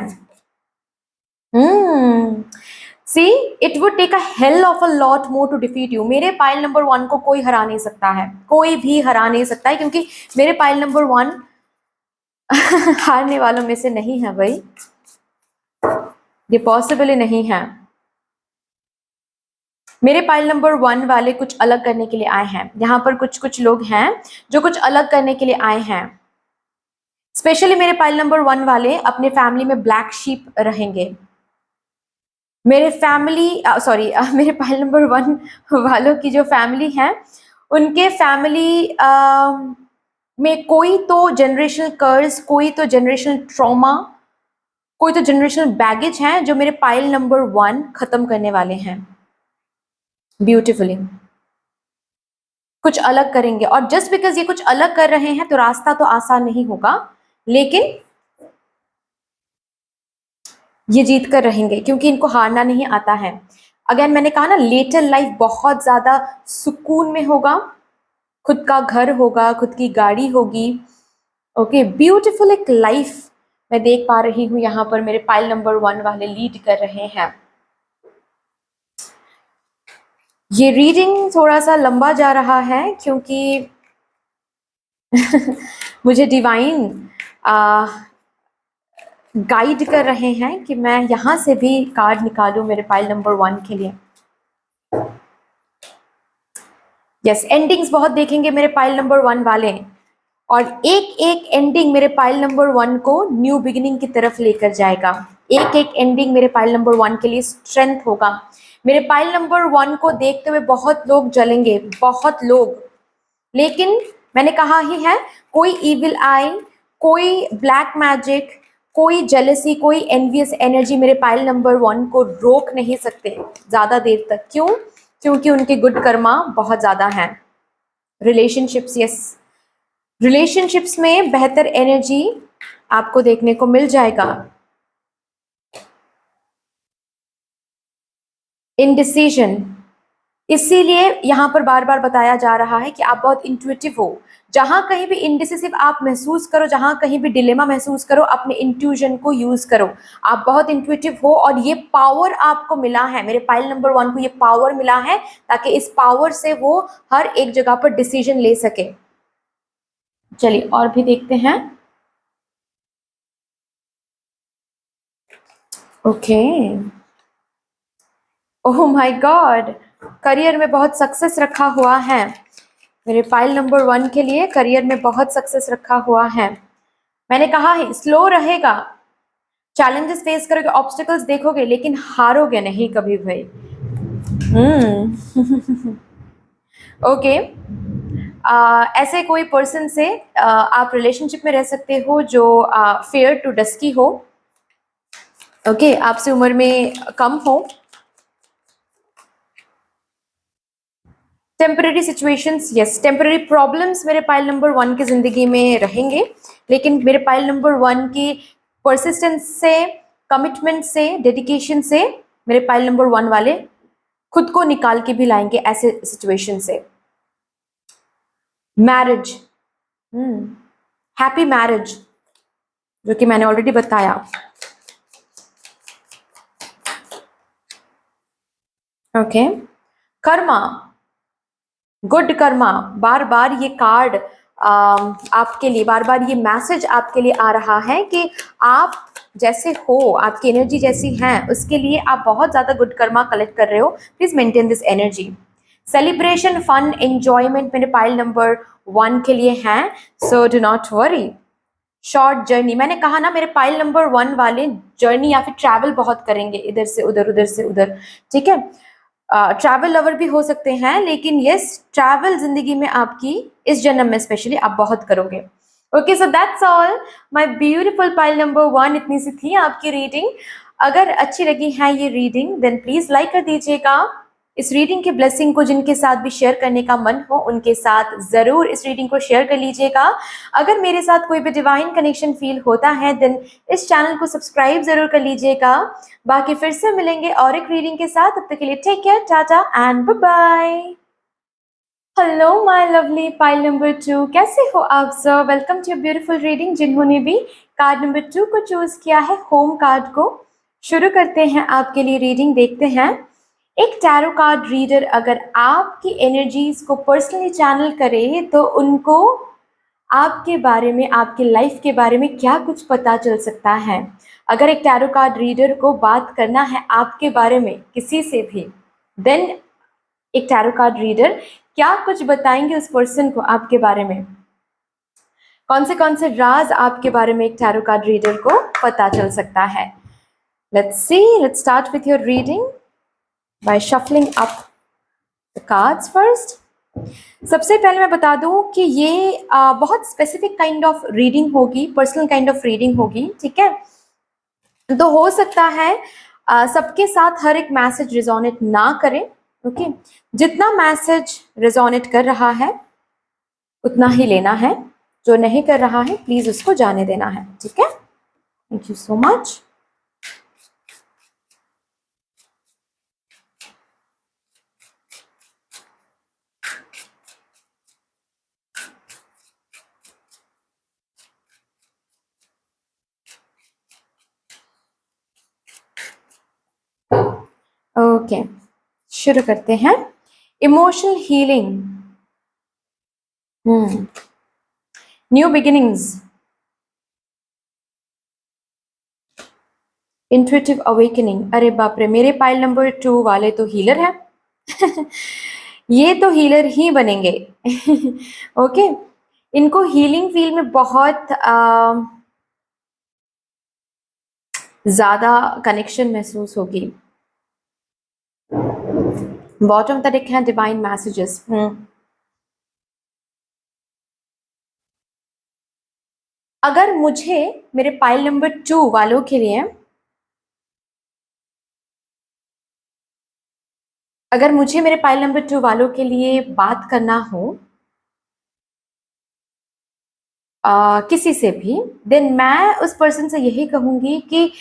[SPEAKER 1] See, it would take a hell of a lot more to defeat you. मेरे पाइल नंबर 1 को कोई हरा नहीं सकता है, कोई भी हरा नहीं सकता है, क्योंकि मेरे पाइल नंबर 1 हारने वालों में से नहीं है भाई, ये पॉसिबल ही नहीं है। मेरे पाइल नंबर 1 वाले कुछ अलग करने के लिए आए हैं। यहाँ पर कुछ कुछ लोग हैं जो कुछ अलग करने के लिए आए हैं। स्पेशली मेरे पाइल नंबर 1 वाले अपने फैमिली में ब्लैक शीप रहेंगे। मेरे फैमिली सॉरी मेरे पाइल नंबर 1 वालों की जो फैमिली है, उनके फैमिली में कोई तो जनरेशनल कर्स, कोई तो जनरेशनल ट्रॉमा, कोई तो जनरेशनल बैगेज है जो मेरे पाइल नंबर 1 खत्म करने वाले हैं ब्यूटिफुली। कुछ अलग करेंगे, और जस्ट बिकॉज ये कुछ अलग कर रहे हैं तो रास्ता तो आसान नहीं होगा, लेकिन ये जीत कर रहेंगे, क्योंकि इनको हारना नहीं आता है। अगेन मैंने कहा ना, लेटर लाइफ बहुत ज्यादा सुकून में होगा, खुद का घर होगा, खुद की गाड़ी होगी। ओके, ब्यूटीफुल एक लाइफ मैं देख पा रही हूँ यहाँ पर मेरे पाइल नंबर 1 वाले लीड कर रहे हैं। ये रीडिंग थोड़ा सा लंबा जा रहा है क्योंकि मुझे डिवाइन गाइड कर रहे हैं कि मैं यहाँ से भी कार्ड निकालूं मेरे पाइल नंबर 1 के लिए। यस, एंडिंग्स बहुत देखेंगे मेरे पाइल नंबर 1 वाले, और एक एक एंडिंग मेरे पाइल नंबर 1 को न्यू बिगिनिंग की तरफ लेकर जाएगा। एक एक एंडिंग मेरे पाइल नंबर 1 के लिए स्ट्रेंथ होगा। मेरे पाइल नंबर 1 को देखते हुए बहुत लोग जलेंगे, बहुत लोग, लेकिन मैंने कहा ही है, कोई इविल आई, कोई ब्लैक मैजिक, कोई जेलसी, कोई एनवियस एनर्जी मेरे पाइल नंबर 1 को रोक नहीं सकते ज्यादा देर तक। क्यों? क्योंकि उनके गुड कर्मा बहुत ज्यादा हैं। रिलेशनशिप्स, यस, रिलेशनशिप्स में बेहतर एनर्जी आपको देखने को मिल जाएगा। इनडिसीजन, इसीलिए यहाँ पर बार बार बताया जा रहा है कि आप बहुत इंट्यूटिव हो। जहां कहीं भी इनडिसिसिव आप महसूस करो, जहां कहीं भी डिलेमा महसूस करो, अपने इंट्यूजन को यूज करो। आप बहुत इंट्यूटिव हो और ये पावर आपको मिला है, मेरे पाइल नंबर 1 को ये पावर मिला है ताकि इस पावर से वो हर एक जगह पर डिसीजन ले सके। चलिए और भी देखते हैं। Okay, oh my God, career में बहुत सक्सेस रखा हुआ है मेरे पाइल नंबर 1 के लिए। करियर में बहुत सक्सेस रखा हुआ है। मैंने कहा है स्लो रहेगा, चैलेंजेस फेस करोगे, ऑब्स्टिकल्स देखोगे, लेकिन हारोगे नहीं कभी भाई। ओके, ऐसे कोई पर्सन से आप रिलेशनशिप में रह सकते हो जो फेयर टू डस्की हो। ओके, आपसे उम्र में कम हो। Temporary situations, yes, temporary problems मेरे पाइल नंबर 1 की जिंदगी में रहेंगे, लेकिन मेरे पाइल नंबर 1 की परसिस्टेंस से, कमिटमेंट से, डेडिकेशन से मेरे पाइल नंबर 1 वाले खुद को निकाल के भी लाएंगे ऐसे सिचुएशन से। मैरिज, हैप्पी मैरिज, जो कि मैंने ऑलरेडी बताया। ओके, कर्मा, गुड कर्मा, बार बार ये कार्ड आपके लिए, बार बार ये मैसेज आपके लिए आ रहा है कि आप जैसे हो, आपकी एनर्जी जैसी है, उसके लिए आप बहुत ज्यादा गुड कर्मा कलेक्ट कर रहे हो। Please maintain this energy. Celebration, fun, enjoyment मेरे पाइल नंबर 1 के लिए हैं, so do not worry. Short journey, मैंने कहा ना मेरे पाइल नंबर 1 वाले जर्नी या फिर ट्रैवल बहुत करेंगे, इधर से उधर, उधर से उधर, ठीक है। ट्रैवल लवर भी हो सकते हैं, लेकिन यस, ट्रैवल जिंदगी में आपकी इस जन्म में स्पेशली आप बहुत करोगे। Okay, so that's all my beautiful pile number 1, इतनी सी थी आपकी रीडिंग। अगर अच्छी लगी है ये रीडिंग देन प्लीज लाइक कर दीजिएगा। इस रीडिंग के ब्लेसिंग को जिनके साथ भी शेयर करने का मन हो उनके साथ जरूर इस रीडिंग को शेयर कर लीजिएगा। अगर मेरे साथ कोई भी डिवाइन कनेक्शन फील होता है देन इस चैनल को सब्सक्राइब जरूर कर लीजिएगा। बाकी फिर से मिलेंगे और एक रीडिंग के साथ, तब तक के लिए take care, tata and bye bye. Hello my lovely pile number 2, कैसे हो आप सब? Welcome to beautiful reading. जिन्होंने भी कार्ड नंबर 2 को चूज किया है, होम कार्ड को, शुरू करते हैं आपके लिए रीडिंग। देखते हैं एक टैरो कार्ड रीडर अगर आपकी एनर्जीज को पर्सनली चैनल करे तो उनको आपके बारे में, आपके लाइफ के बारे में क्या कुछ पता चल सकता है। अगर एक टैरो कार्ड रीडर को बात करना है आपके बारे में किसी से भी, देन एक टैरो कार्ड रीडर क्या कुछ बताएंगे उस पर्सन को आपके बारे में, कौन से राज आपके बारे में एक टैरो कार्ड रीडर को पता चल सकता है। Let's see, let's start with your reading by shuffling up the cards first. सबसे पहले मैं बता दूं कि ये बहुत स्पेसिफिक काइंड ऑफ रीडिंग होगी, पर्सनल काइंड ऑफ रीडिंग होगी, ठीक है। तो हो सकता है सबके साथ हर एक मैसेज रिजोनेट ना करे, ओके। जितना मैसेज रिजोनेट कर रहा है उतना ही लेना है, जो नहीं कर रहा है प्लीज उसको जाने देना है, ठीक है। Thank you so much. Okay, शुरू करते हैं। Emotional healing, new beginnings, intuitive awakening. अरे बाप रे, मेरे पाइल नंबर 2 वाले तो हीलर हैं। ये तो हीलर ही बनेंगे। ओके, इनको हीलिंग फील्ड में बहुत ज्यादा कनेक्शन महसूस होगी। बॉटम तक हैं डिवाइन मैसेजेस। अगर मुझे मेरे पाइल नंबर 2 वालों के लिए, अगर मुझे मेरे पाइल नंबर 2 वालों के लिए बात करना हो किसी से भी, देन मैं उस पर्सन से यही कहूंगी कि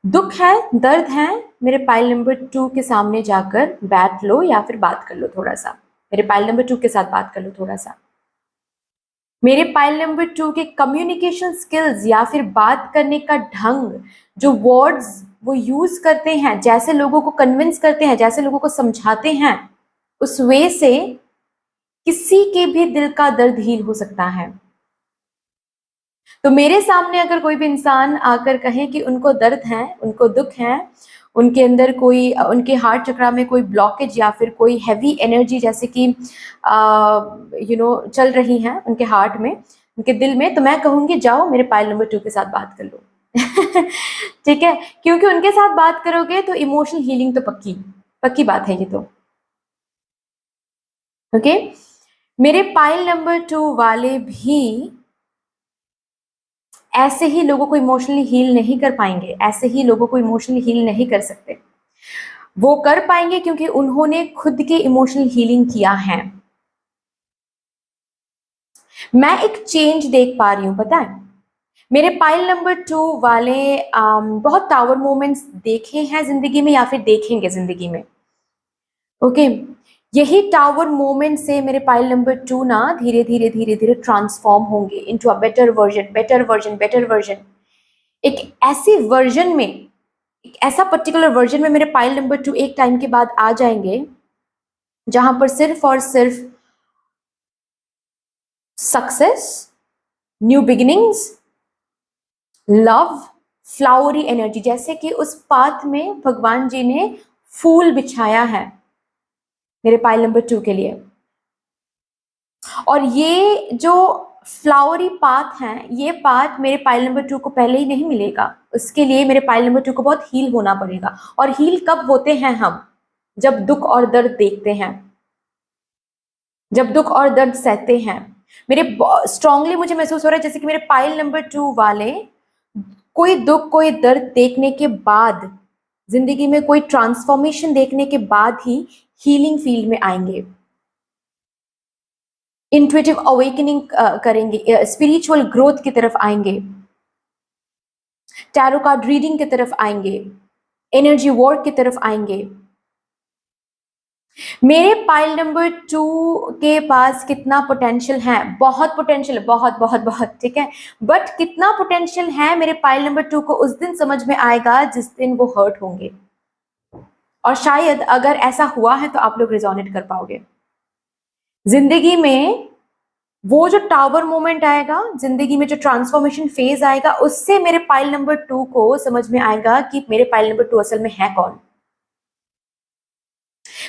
[SPEAKER 1] दुख है, दर्द है, मेरे पाइल नंबर 2 के सामने जाकर बैठ लो या फिर बात कर लो थोड़ा सा। मेरे पाइल नंबर 2 के साथ बात कर लो थोड़ा सा। मेरे पाइल नंबर 2 के कम्युनिकेशन स्किल्स या फिर बात करने का ढंग, जो वर्ड्स वो यूज करते हैं, जैसे लोगों को कन्विंस करते हैं, जैसे लोगों को समझाते हैं, उस वे से किसी के भी दिल का दर्द हील हो सकता है। तो मेरे सामने अगर कोई भी इंसान आकर कहे कि उनको दर्द है, उनको दुख है, उनके अंदर कोई, उनके हार्ट चक्रा में कोई ब्लॉकेज या फिर कोई हैवी एनर्जी जैसे कि चल रही है उनके हार्ट में, उनके दिल में, तो मैं कहूंगी जाओ मेरे पाइल नंबर 2 के साथ बात कर लो। ठीक है, क्योंकि उनके साथ बात करोगे तो इमोशनल हीलिंग तो पक्की पक्की बात है ये तो। ओके, मेरे पाइल नंबर 2 वाले भी ऐसे ही लोगों को इमोशनली हील नहीं कर पाएंगे, ऐसे ही लोगों को इमोशनली हील नहीं कर सकते। वो कर पाएंगे क्योंकि उन्होंने खुद के इमोशनल हीलिंग किया है। मैं एक चेंज देख पा रही हूं, पता है, मेरे पाइल नंबर 2 वाले बहुत टावर मोमेंट्स देखे हैं जिंदगी में या फिर देखेंगे जिंदगी में। ओके, यही टावर मोमेंट से मेरे पाइल नंबर 2 ना धीरे धीरे धीरे धीरे ट्रांसफॉर्म होंगे into a better version, better version, better version. एक ऐसी वर्जन में, एक ऐसा पर्टिकुलर वर्जन में मेरे पाइल नंबर 2 एक टाइम के बाद आ जाएंगे जहां पर सिर्फ और सिर्फ success, new beginnings, love, flowery energy, जैसे कि उस पाथ में भगवान जी ने फूल बिछाया है मेरे पाइल नंबर 2 के लिए। और ये जो फ्लावरी पाथ है, ये पाथ मेरे पाइल नंबर 2 को पहले ही नहीं मिलेगा, उसके लिए मेरे पाइल नंबर 2 को बहुत हील होना पड़ेगा। और हील कब होते हैं हम? जब दुख और दर्द देखते हैं, जब दुख और दर्द सहते हैं। मेरे स्ट्रांगली मुझे महसूस हो रहा है जैसे कि मेरे पाइल नंबर 2 वाले कोई दुख, कोई दर्द देखने के बाद, जिंदगी में कोई ट्रांसफॉर्मेशन देखने के बाद ही हीलिंग फील्ड में आएंगे, इंट्यूटिव अवेकनिंग करेंगे, स्पिरिचुअल ग्रोथ की तरफ आएंगे, टैरो कार्ड रीडिंग की तरफ आएंगे, एनर्जी वर्क की तरफ आएंगे। मेरे पाइल नंबर 2 के पास कितना पोटेंशियल है? बहुत पोटेंशियल है, बहुत बहुत बहुत, ठीक है। बट कितना पोटेंशियल है मेरे पाइल नंबर 2 को उस दिन समझ में आएगा जिस दिन वो हर्ट होंगे। और शायद अगर ऐसा हुआ है तो आप लोग रिजोनेट कर पाओगे। जिंदगी में वो जो टावर मोमेंट आएगा, जिंदगी में जो ट्रांसफॉर्मेशन फेज आएगा, उससे मेरे पाइल नंबर 2 को समझ में आएगा कि मेरे पाइल नंबर 2 असल में है कौन,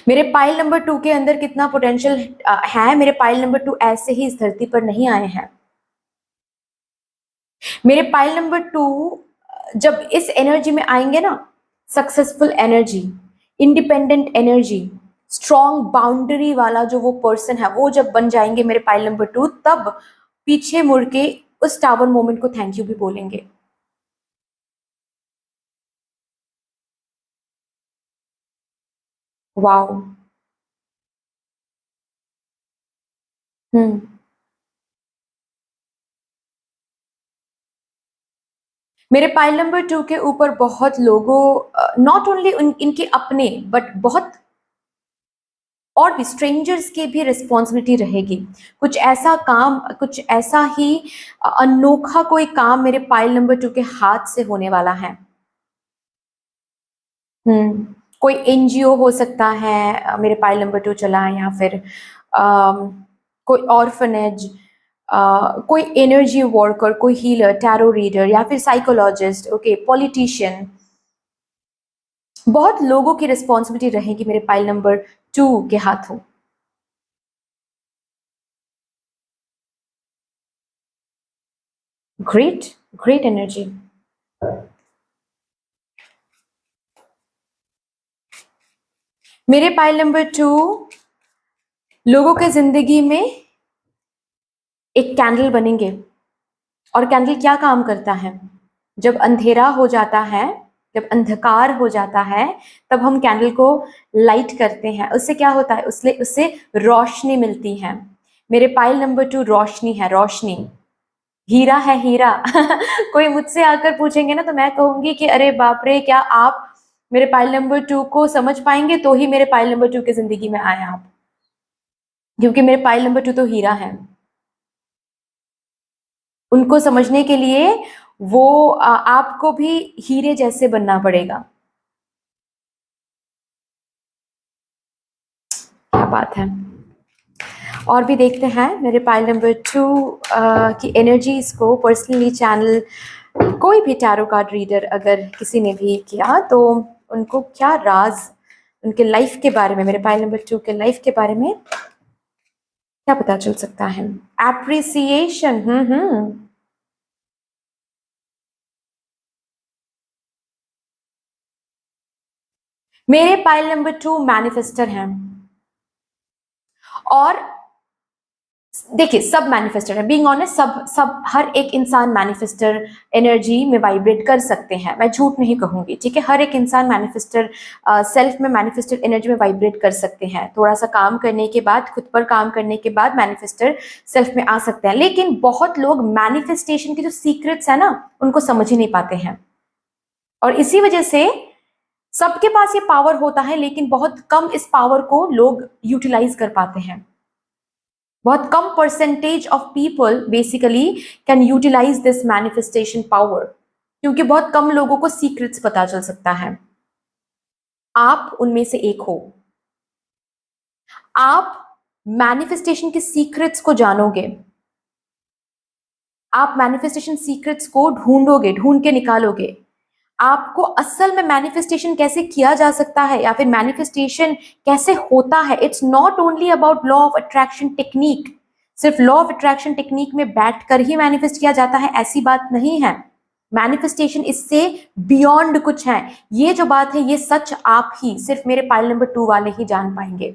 [SPEAKER 1] मेरे पाइल नंबर 2 के अंदर कितना पोटेंशियल है। मेरे पाइल नंबर 2 ऐसे ही इस धरती पर नहीं आए हैं। मेरे पाइल नंबर 2 जब इस एनर्जी में आएंगे ना, successful energy, independent energy, strong boundary वाला जो वो पर्सन है, वो जब बन जाएंगे मेरे पाइल नंबर 2, तब पीछे मुड़ के उस टावर मोमेंट को थैंक यू भी बोलेंगे। वाओ। हम्म। मेरे पाइल नंबर 2 के ऊपर बहुत लोगों, नॉट ओनली इनके अपने, बट बहुत और भी स्ट्रेंजर्स की भी रिस्पॉन्सिबिलिटी रहेगी। कुछ ऐसा काम, कुछ ऐसा ही अनोखा कोई काम मेरे पाइल नंबर 2 के हाथ से होने वाला है। कोई एनजीओ हो सकता है मेरे पाइल नंबर 2 चला, या फिर कोई ऑर्फनेज, कोई एनर्जी वर्कर, कोई हीलर, टैरो रीडर, या फिर साइकोलॉजिस्ट, ओके, पॉलिटिशियन। बहुत लोगों की रिस्पॉन्सिबिलिटी रहेगी मेरे पाइल नंबर 2 के हाथों। Great, great energy. मेरे पाइल नंबर 2 लोगों के जिंदगी में एक कैंडल बनेंगे। और कैंडल क्या काम करता है? जब अंधेरा हो जाता है, जब अंधकार हो जाता है, तब हम कैंडल को लाइट करते हैं। उससे क्या होता है? उससे उससे रोशनी मिलती है। मेरे पाइल नंबर 2 रोशनी है, रोशनी, हीरा है, हीरा। कोई मुझसे आकर पूछेंगे ना, तो मैं कहूंगी कि अरे बाप रे, क्या आप मेरे पाइल नंबर 2 को समझ पाएंगे? तो ही मेरे पाइल नंबर 2 की जिंदगी में आए आप, क्योंकि मेरे पाइल नंबर 2 तो हीरा है। उनको समझने के लिए वो आपको भी हीरे जैसे बनना पड़ेगा। क्या बात है। और भी देखते हैं मेरे पाइल नंबर 2 की एनर्जीज को पर्सनली चैनल। कोई भी टैरो कार्ड रीडर अगर किसी ने भी किया, तो उनको क्या राज उनके लाइफ के बारे में, मेरे पाइल नंबर 2 के लाइफ के बारे में क्या पता चल सकता है? एप्रिसिएशन। मेरे पाइल नंबर 2 मैनिफेस्टर हैं। और देखिए, सब मैनिफेस्टर है, बीइंग ऑनेस्ट, सब सब हर एक इंसान मैनिफेस्टर एनर्जी में वाइब्रेट कर सकते हैं, मैं झूठ नहीं कहूंगी, ठीक है। हर एक इंसान मैनिफेस्टर सेल्फ में मैनिफेस्टर एनर्जी में वाइब्रेट कर सकते हैं। थोड़ा सा काम करने के बाद, खुद पर काम करने के बाद मैनिफेस्टर सेल्फ में आ सकते हैं। लेकिन बहुत लोग मैनिफेस्टेशन के जो सीक्रेट्स है ना, उनको समझ ही नहीं पाते हैं। और इसी वजह से सबके पास ये पावर होता है, लेकिन बहुत कम इस पावर को लोग यूटिलाइज कर पाते हैं। बहुत कम percentage of people basically can utilise this manifestation power, क्योंकि बहुत कम लोगों को सीक्रेट्स पता चल सकता है। आप उनमें से एक हो। आप मैनिफेस्टेशन के सीक्रेट्स को जानोगे, आप मैनिफेस्टेशन सीक्रेट्स को ढूंढोगे, ढूंढ के निकालोगे। आपको असल में मैनिफेस्टेशन कैसे किया जा सकता है, या फिर मैनिफेस्टेशन कैसे होता है। It's not only about law of attraction technique. सिर्फ लॉ ऑफ अट्रैक्शन टेक्निक में बैठकर ही मैनिफेस्ट किया जाता है, ऐसी बात नहीं है। मैनिफेस्टेशन इससे बियॉन्ड कुछ है। ये जो बात है, ये सच आप ही, सिर्फ मेरे पाइल नंबर 2 वाले ही जान पाएंगे।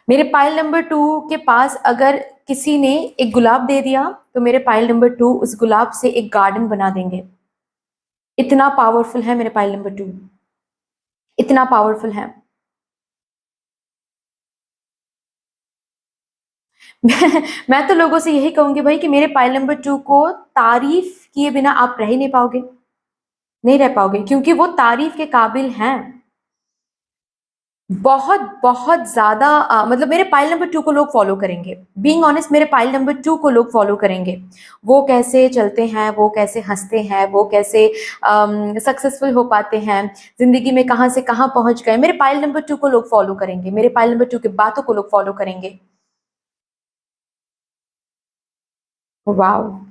[SPEAKER 1] मेरे पाइल नंबर 2 के पास अगर किसी ने एक गुलाब दे दिया, तो मेरे पाइल नंबर 2 उस गुलाब से एक गार्डन बना देंगे। इतना पावरफुल है मेरे पाइल नंबर 2, इतना पावरफुल है। मैं तो लोगों से यही कहूंगी भाई, कि मेरे पाइल नंबर 2 को तारीफ किए बिना आप रह ही नहीं पाओगे, नहीं रह पाओगे, क्योंकि वो तारीफ के काबिल हैं। बहुत बहुत ज्यादा मतलब मेरे पाइल नंबर 2 को लोग फॉलो करेंगे। बीइंग ऑनेस्ट, मेरे पाइल नंबर 2 को लोग फॉलो करेंगे। वो कैसे चलते हैं, वो कैसे हंसते हैं, वो कैसे सक्सेसफुल हो पाते हैं, जिंदगी में कहाँ से कहाँ पहुंच गए, मेरे पाइल नंबर 2 को लोग फॉलो करेंगे। मेरे पाइल नंबर 2 की बातों को लोग फॉलो करेंगे। वाह।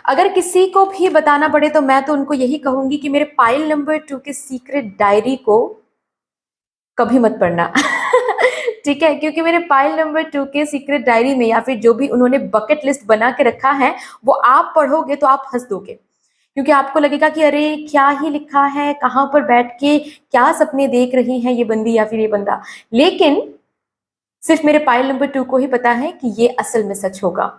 [SPEAKER 1] अगर किसी को भी बताना पड़े, तो मैं तो उनको यही कहूंगी कि मेरे पाइल नंबर 2 के सीक्रेट डायरी को कभी मत पढ़ना। ठीक है, क्योंकि मेरे पाइल नंबर 2 के सीक्रेट डायरी में, या फिर जो भी उन्होंने बकेट लिस्ट बना के रखा है, वो आप पढ़ोगे तो आप हंस दोगे। क्योंकि आपको लगेगा कि अरे क्या ही लिखा है, कहाँ पर बैठ के क्या सपने देख रही है ये बंदी या फिर ये बंदा। लेकिन सिर्फ मेरे पाइल नंबर 2 को ही पता है कि ये असल में सच होगा।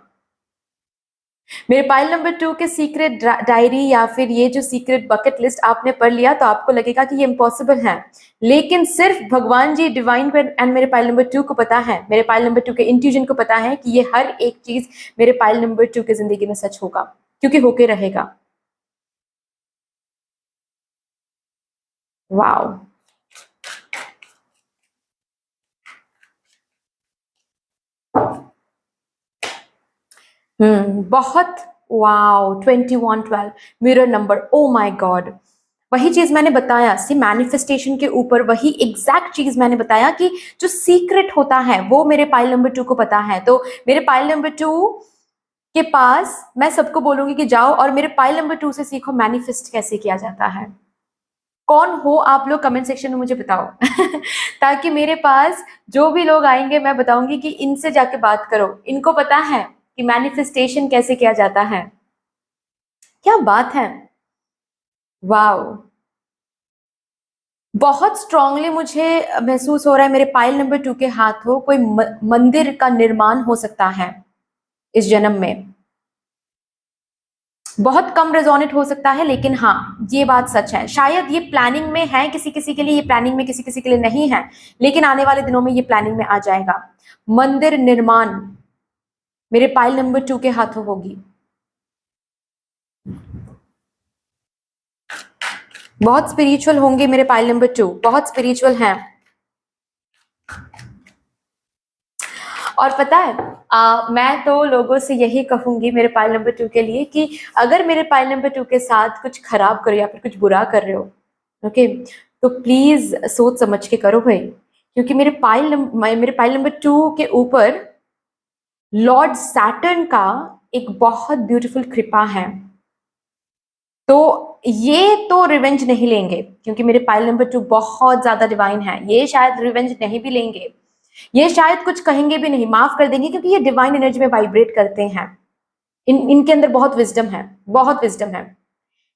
[SPEAKER 1] मेरे पाइल नंबर 2 के सीक्रेट डायरी, या फिर ये जो सीक्रेट बकेट लिस्ट आपने पढ़ लिया, तो आपको लगेगा कि ये इम्पॉसिबल है। लेकिन सिर्फ भगवान जी, डिवाइन को एंड मेरे पाइल नंबर 2 को पता है, मेरे पाइल नंबर 2 के इंट्यूजन को पता है कि ये हर एक चीज मेरे पाइल नंबर 2 के जिंदगी में सच होगा, क्योंकि होके रहेगा। वाओ। बहुत। Wow, 2112 mirror number, oh my God. वही चीज मैंने बताया, सी मैनिफेस्टेशन के ऊपर वही एग्जैक्ट चीज मैंने बताया कि जो सीक्रेट होता है वो मेरे पाइल नंबर 2 को पता है। तो मेरे पाइल नंबर 2 के पास मैं सबको बोलूंगी कि जाओ और मेरे पाइल नंबर 2 से सीखो मैनिफेस्ट कैसे किया जाता है। कौन हो आप लोग, कमेंट सेक्शन में मुझे बताओ ताकि मेरे पास जो भी लोग आएंगे मैं बताऊंगी कि इनसे जाके बात करो, इनको पता है कि मैनिफेस्टेशन कैसे किया जाता है। क्या बात है, वाओ। बहुत स्ट्रांगली मुझे महसूस हो रहा है मेरे पाइल नंबर 2 के हाथों कोई मंदिर का निर्माण हो सकता है इस जन्म में। बहुत कम रेजोनेट हो सकता है, लेकिन हाँ ये बात सच है। शायद ये प्लानिंग में है किसी किसी के लिए, ये प्लानिंग में किसी किसी के लिए नहीं है, लेकिन आने वाले दिनों में ये प्लानिंग में आ जाएगा। मंदिर निर्माण मेरे पाइल नंबर 2 के हाथों होगी। बहुत स्पिरिचुअल होंगे मेरे पाइल नंबर 2, बहुत स्पिरिचुअल हैं। और पता है मैं तो लोगों से यही कहूंगी मेरे पाइल नंबर 2 के लिए कि अगर मेरे पाइल नंबर 2 के साथ कुछ खराब करो या फिर कुछ बुरा कर रहे हो, ओके, तो प्लीज सोच समझ के करो भाई, क्योंकि मेरे पाइल नंबर 2 के ऊपर लॉर्ड सैटर्न का एक बहुत ब्यूटीफुल कृपा है। तो ये तो रिवेंज नहीं लेंगे, क्योंकि मेरे पाइल नंबर 2 बहुत ज्यादा डिवाइन है, ये शायद रिवेंज नहीं भी लेंगे, ये शायद कुछ कहेंगे भी नहीं, माफ कर देंगे, क्योंकि ये डिवाइन एनर्जी में वाइब्रेट करते हैं। इनके अंदर बहुत विजडम है, बहुत विजडम है,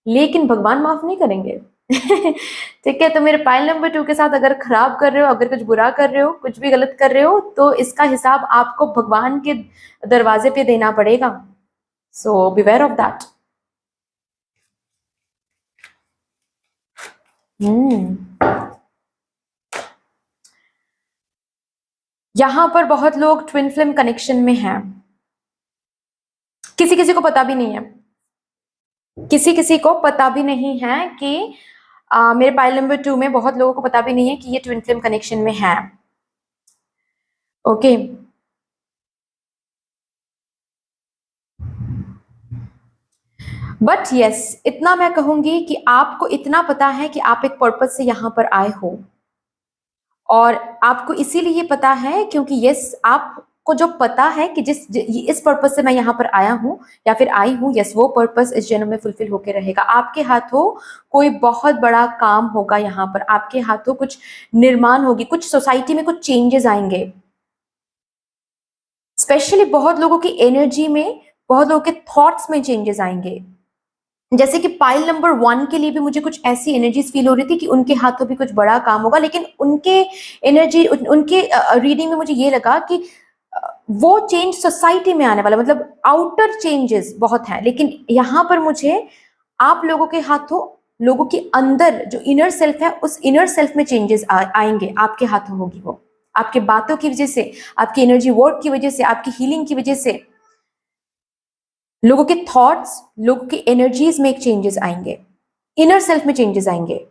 [SPEAKER 1] लेकिन भगवान माफ नहीं करेंगे ठीक है। तो मेरे पाइल नंबर 2 के साथ अगर खराब कर रहे हो, अगर कुछ बुरा कर रहे हो, कुछ भी गलत कर रहे हो, तो इसका हिसाब आपको भगवान के दरवाजे पे देना पड़ेगा। सो बिवेयर ऑफ दैट। यहां पर बहुत लोग ट्विन फ्लेम कनेक्शन में हैं, किसी किसी को पता भी नहीं है, किसी किसी को पता भी नहीं है कि मेरे पाइल नंबर 2 में बहुत लोगों को पता भी नहीं है कि ये ट्विन फ्लेम कनेक्शन में है। ओके, बट यस, इतना मैं कहूंगी कि आपको इतना पता है कि आप एक पर्पस से यहां पर आए हो, और आपको इसीलिए पता है क्योंकि यस, आपको जो पता है कि इस पर्पस से मैं यहाँ पर आया हूँ या फिर आई हूँ, यस, वो पर्पस इस जन्म में फुलफिल होकर रहेगा। आपके हाथों कोई बहुत बड़ा काम होगा, यहाँ पर आपके हाथों कुछ निर्माण होगी, कुछ सोसाइटी में कुछ चेंजेस आएंगे। स्पेशली बहुत लोगों की एनर्जी में, बहुत लोगों के थॉट्स में चेंजेस आएंगे। जैसे कि पाइल नंबर 1 के लिए भी मुझे कुछ ऐसी एनर्जीज फील हो रही थी कि उनके हाथों भी कुछ बड़ा काम होगा, लेकिन उनके एनर्जी, उनके रीडिंग में मुझे ये लगा कि वो चेंज सोसाइटी में आने वाला, मतलब आउटर चेंजेस बहुत है, लेकिन यहाँ पर मुझे आप लोगों के हाथों, लोगों के अंदर जो इनर सेल्फ है, उस इनर सेल्फ में चेंजेस आएंगे, आपके हाथों होगी वो, आपके बातों की वजह से, आपकी एनर्जी वर्क की वजह से, आपकी हीलिंग की वजह से, लोगों के थॉट्स, लोगों की एनर्जीज में एक चेंजेस आएंगे, इनर सेल्फ में चेंजेस आएंगे।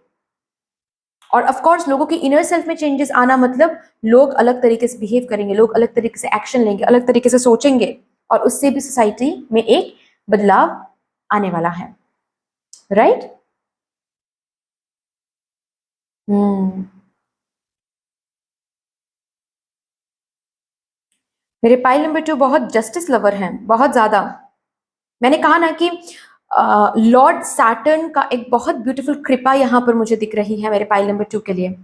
[SPEAKER 1] और ऑफ कोर्स लोगों की इनर सेल्फ में चेंजेस आना मतलब लोग अलग तरीके से बिहेव करेंगे, लोग अलग तरीके से एक्शन लेंगे, अलग तरीके से सोचेंगे, और उससे भी सोसाइटी में एक बदलाव आने वाला है, राइट? मेरे पाइल नंबर 2 बहुत जस्टिस लवर हैं, बहुत ज्यादा। मैंने कहा ना कि लॉर्ड सैटर्न का एक बहुत ब्यूटीफुल कृपा यहाँ पर मुझे दिख रही है मेरे पाइल नंबर 2 के लिए।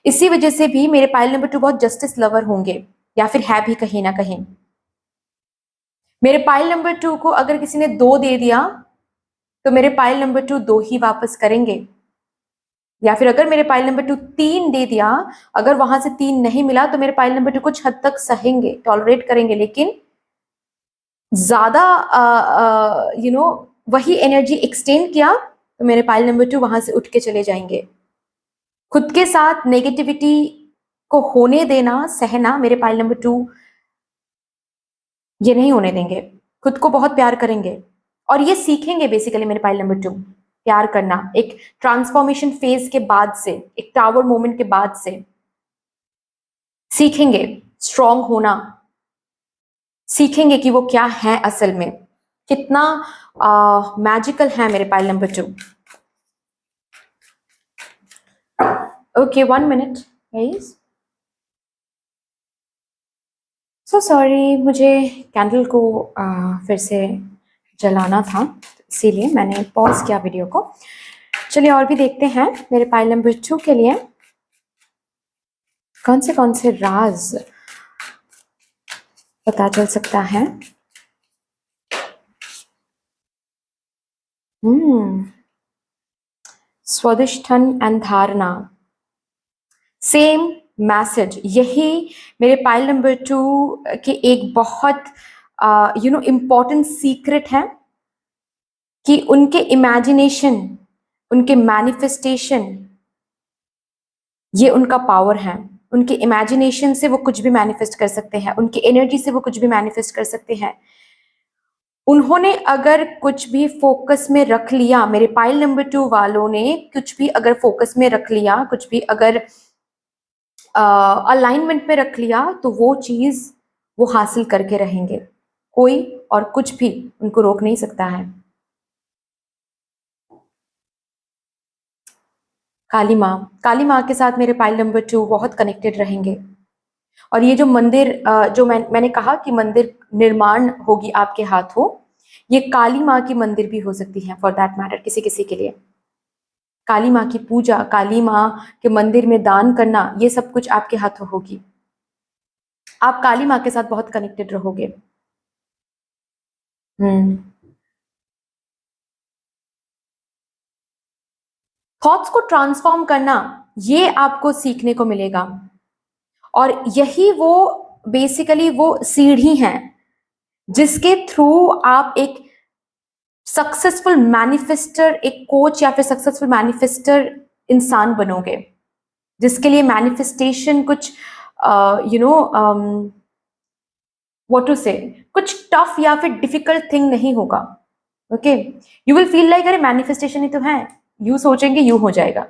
[SPEAKER 1] इसी वजह से भी मेरे पाइल नंबर 2 बहुत जस्टिस लवर होंगे, या फिर है भी कहीं ना कहीं। मेरे पाइल नंबर 2 को अगर किसी ने 2 दे दिया, तो मेरे पाइल नंबर 2 2 ही वापस करेंगे, या फिर अगर मेरे पाइल नंबर 2 3 दे दिया, अगर वहां से 3 नहीं मिला, तो मेरे पाइल नंबर 2 कुछ हद तक सहेंगे, टॉलरेट करेंगे, लेकिन ज्यादा वही एनर्जी एक्सटेंड किया, तो मेरे पाइल नंबर 2 वहां से उठ के चले जाएंगे। खुद के साथ नेगेटिविटी को होने देना, सहना, मेरे पाइल नंबर 2 ये नहीं होने देंगे। खुद को बहुत प्यार करेंगे, और ये सीखेंगे बेसिकली मेरे पाइल नंबर 2 प्यार करना, एक ट्रांसफॉर्मेशन फेज के बाद से, एक टावर मोमेंट के बाद से सीखेंगे स्ट्रांग होना, सीखेंगे कि वो क्या है असल में, कितना मैजिकल है मेरे pile number 2। Okay, 1 minute please. So sorry, मुझे कैंडल को फिर से जलाना था, इसीलिए मैंने पॉज किया वीडियो को। चलिए और भी देखते हैं मेरे पाइल नंबर 2 के लिए कौन से राज पता चल सकता है। स्वादिष्ठन एंड धारणा, सेम मैसेज। यही मेरे पाइल नंबर 2 के एक बहुत इम्पोर्टेंट सीक्रेट है कि उनके इमेजिनेशन, उनके मैनिफेस्टेशन, ये उनका पावर है। उनके इमेजिनेशन से वो कुछ भी मैनिफेस्ट कर सकते हैं, उनकी एनर्जी से वो कुछ भी मैनिफेस्ट कर सकते हैं। उन्होंने अगर कुछ भी फोकस में रख लिया, मेरे पाइल नंबर 2 वालों ने कुछ भी अगर फोकस में रख लिया, कुछ भी अगर अलाइनमेंट में रख लिया, तो वो चीज वो हासिल करके रहेंगे। कोई और कुछ भी उनको रोक नहीं सकता है। काली माँ के साथ मेरे पाइल नंबर 2 बहुत कनेक्टेड रहेंगे। और ये जो मंदिर जो मैंने कहा कि मंदिर निर्माण होगी आपके हाथों, ये काली माँ की मंदिर भी हो सकती है फॉर दैट मैटर, किसी किसी के लिए। काली माँ की पूजा, काली माँ के मंदिर में दान करना, ये सब कुछ आपके हाथों होगी। आप काली माँ के साथ बहुत कनेक्टेड रहोगे। थॉट्स को ट्रांसफॉर्म करना, ये आपको सीखने को मिलेगा। और यही वो बेसिकली वो सीढ़ी है जिसके थ्रू आप एक सक्सेसफुल मैनिफेस्टर, एक कोच या फिर सक्सेसफुल मैनिफेस्टर इंसान बनोगे, जिसके लिए मैनिफेस्टेशन कुछ व्हाट टू से, कुछ टफ या फिर डिफिकल्ट थिंग नहीं होगा। Okay, you will feel like अरे मैनिफेस्टेशन ही तो है, यू सोचेंगे यू हो जाएगा।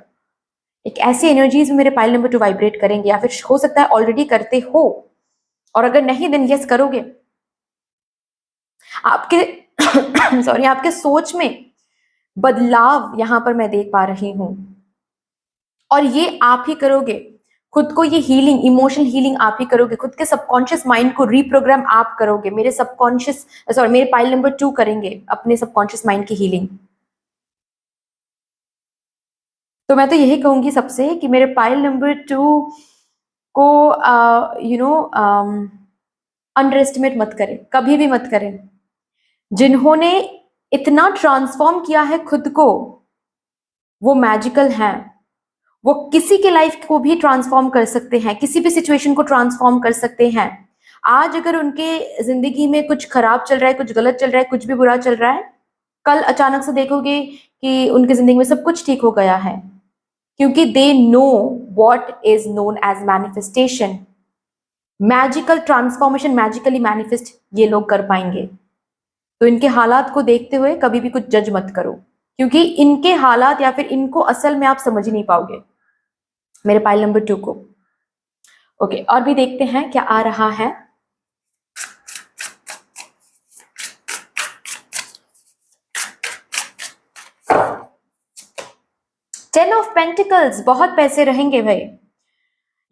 [SPEAKER 1] एक ऐसी एनर्जीज में मेरे पाइल नंबर 2 वाइब्रेट करेंगे, या फिर हो सकता है ऑलरेडी करते हो, और अगर नहीं देन यस करोगे। आपके सॉरी, आपके सोच में बदलाव यहां पर मैं देख पा रही हूं, और ये आप ही करोगे। खुद को ये हीलिंग, इमोशनल हीलिंग आप ही करोगे। खुद के सबकॉन्शियस माइंड को रीप्रोग्राम आप करोगे। मेरे सबकॉन्शियस सॉरी मेरे पाइल नंबर 2 करेंगे अपने सबकॉन्शियस माइंड की हीलिंग। तो मैं तो यही कहूंगी सबसे कि मेरे पाइल नंबर 2 को अंडर एस्टिमेट मत करें, कभी भी मत करें। जिन्होंने इतना ट्रांसफॉर्म किया है खुद को, वो मैजिकल हैं। वो किसी के लाइफ को भी ट्रांसफॉर्म कर सकते हैं, किसी भी सिचुएशन को ट्रांसफॉर्म कर सकते हैं। आज अगर उनके जिंदगी में कुछ खराब चल रहा है, कुछ गलत चल रहा है, कुछ भी बुरा चल रहा है, कल अचानक से देखोगे कि उनकी जिंदगी में सब कुछ ठीक हो गया है, क्योंकि they know what is known as manifestation. Magical transformation, magically manifest ये लोग कर पाएंगे। तो इनके हालात को देखते हुए कभी भी कुछ जज मत करो, क्योंकि इनके हालात या फिर इनको असल में आप समझ ही नहीं पाओगे, मेरे पाइल नंबर 2 को। ओके, और भी देखते हैं क्या आ रहा है। टेन ऑफ पेंटिकल्स, बहुत पैसे रहेंगे भाई,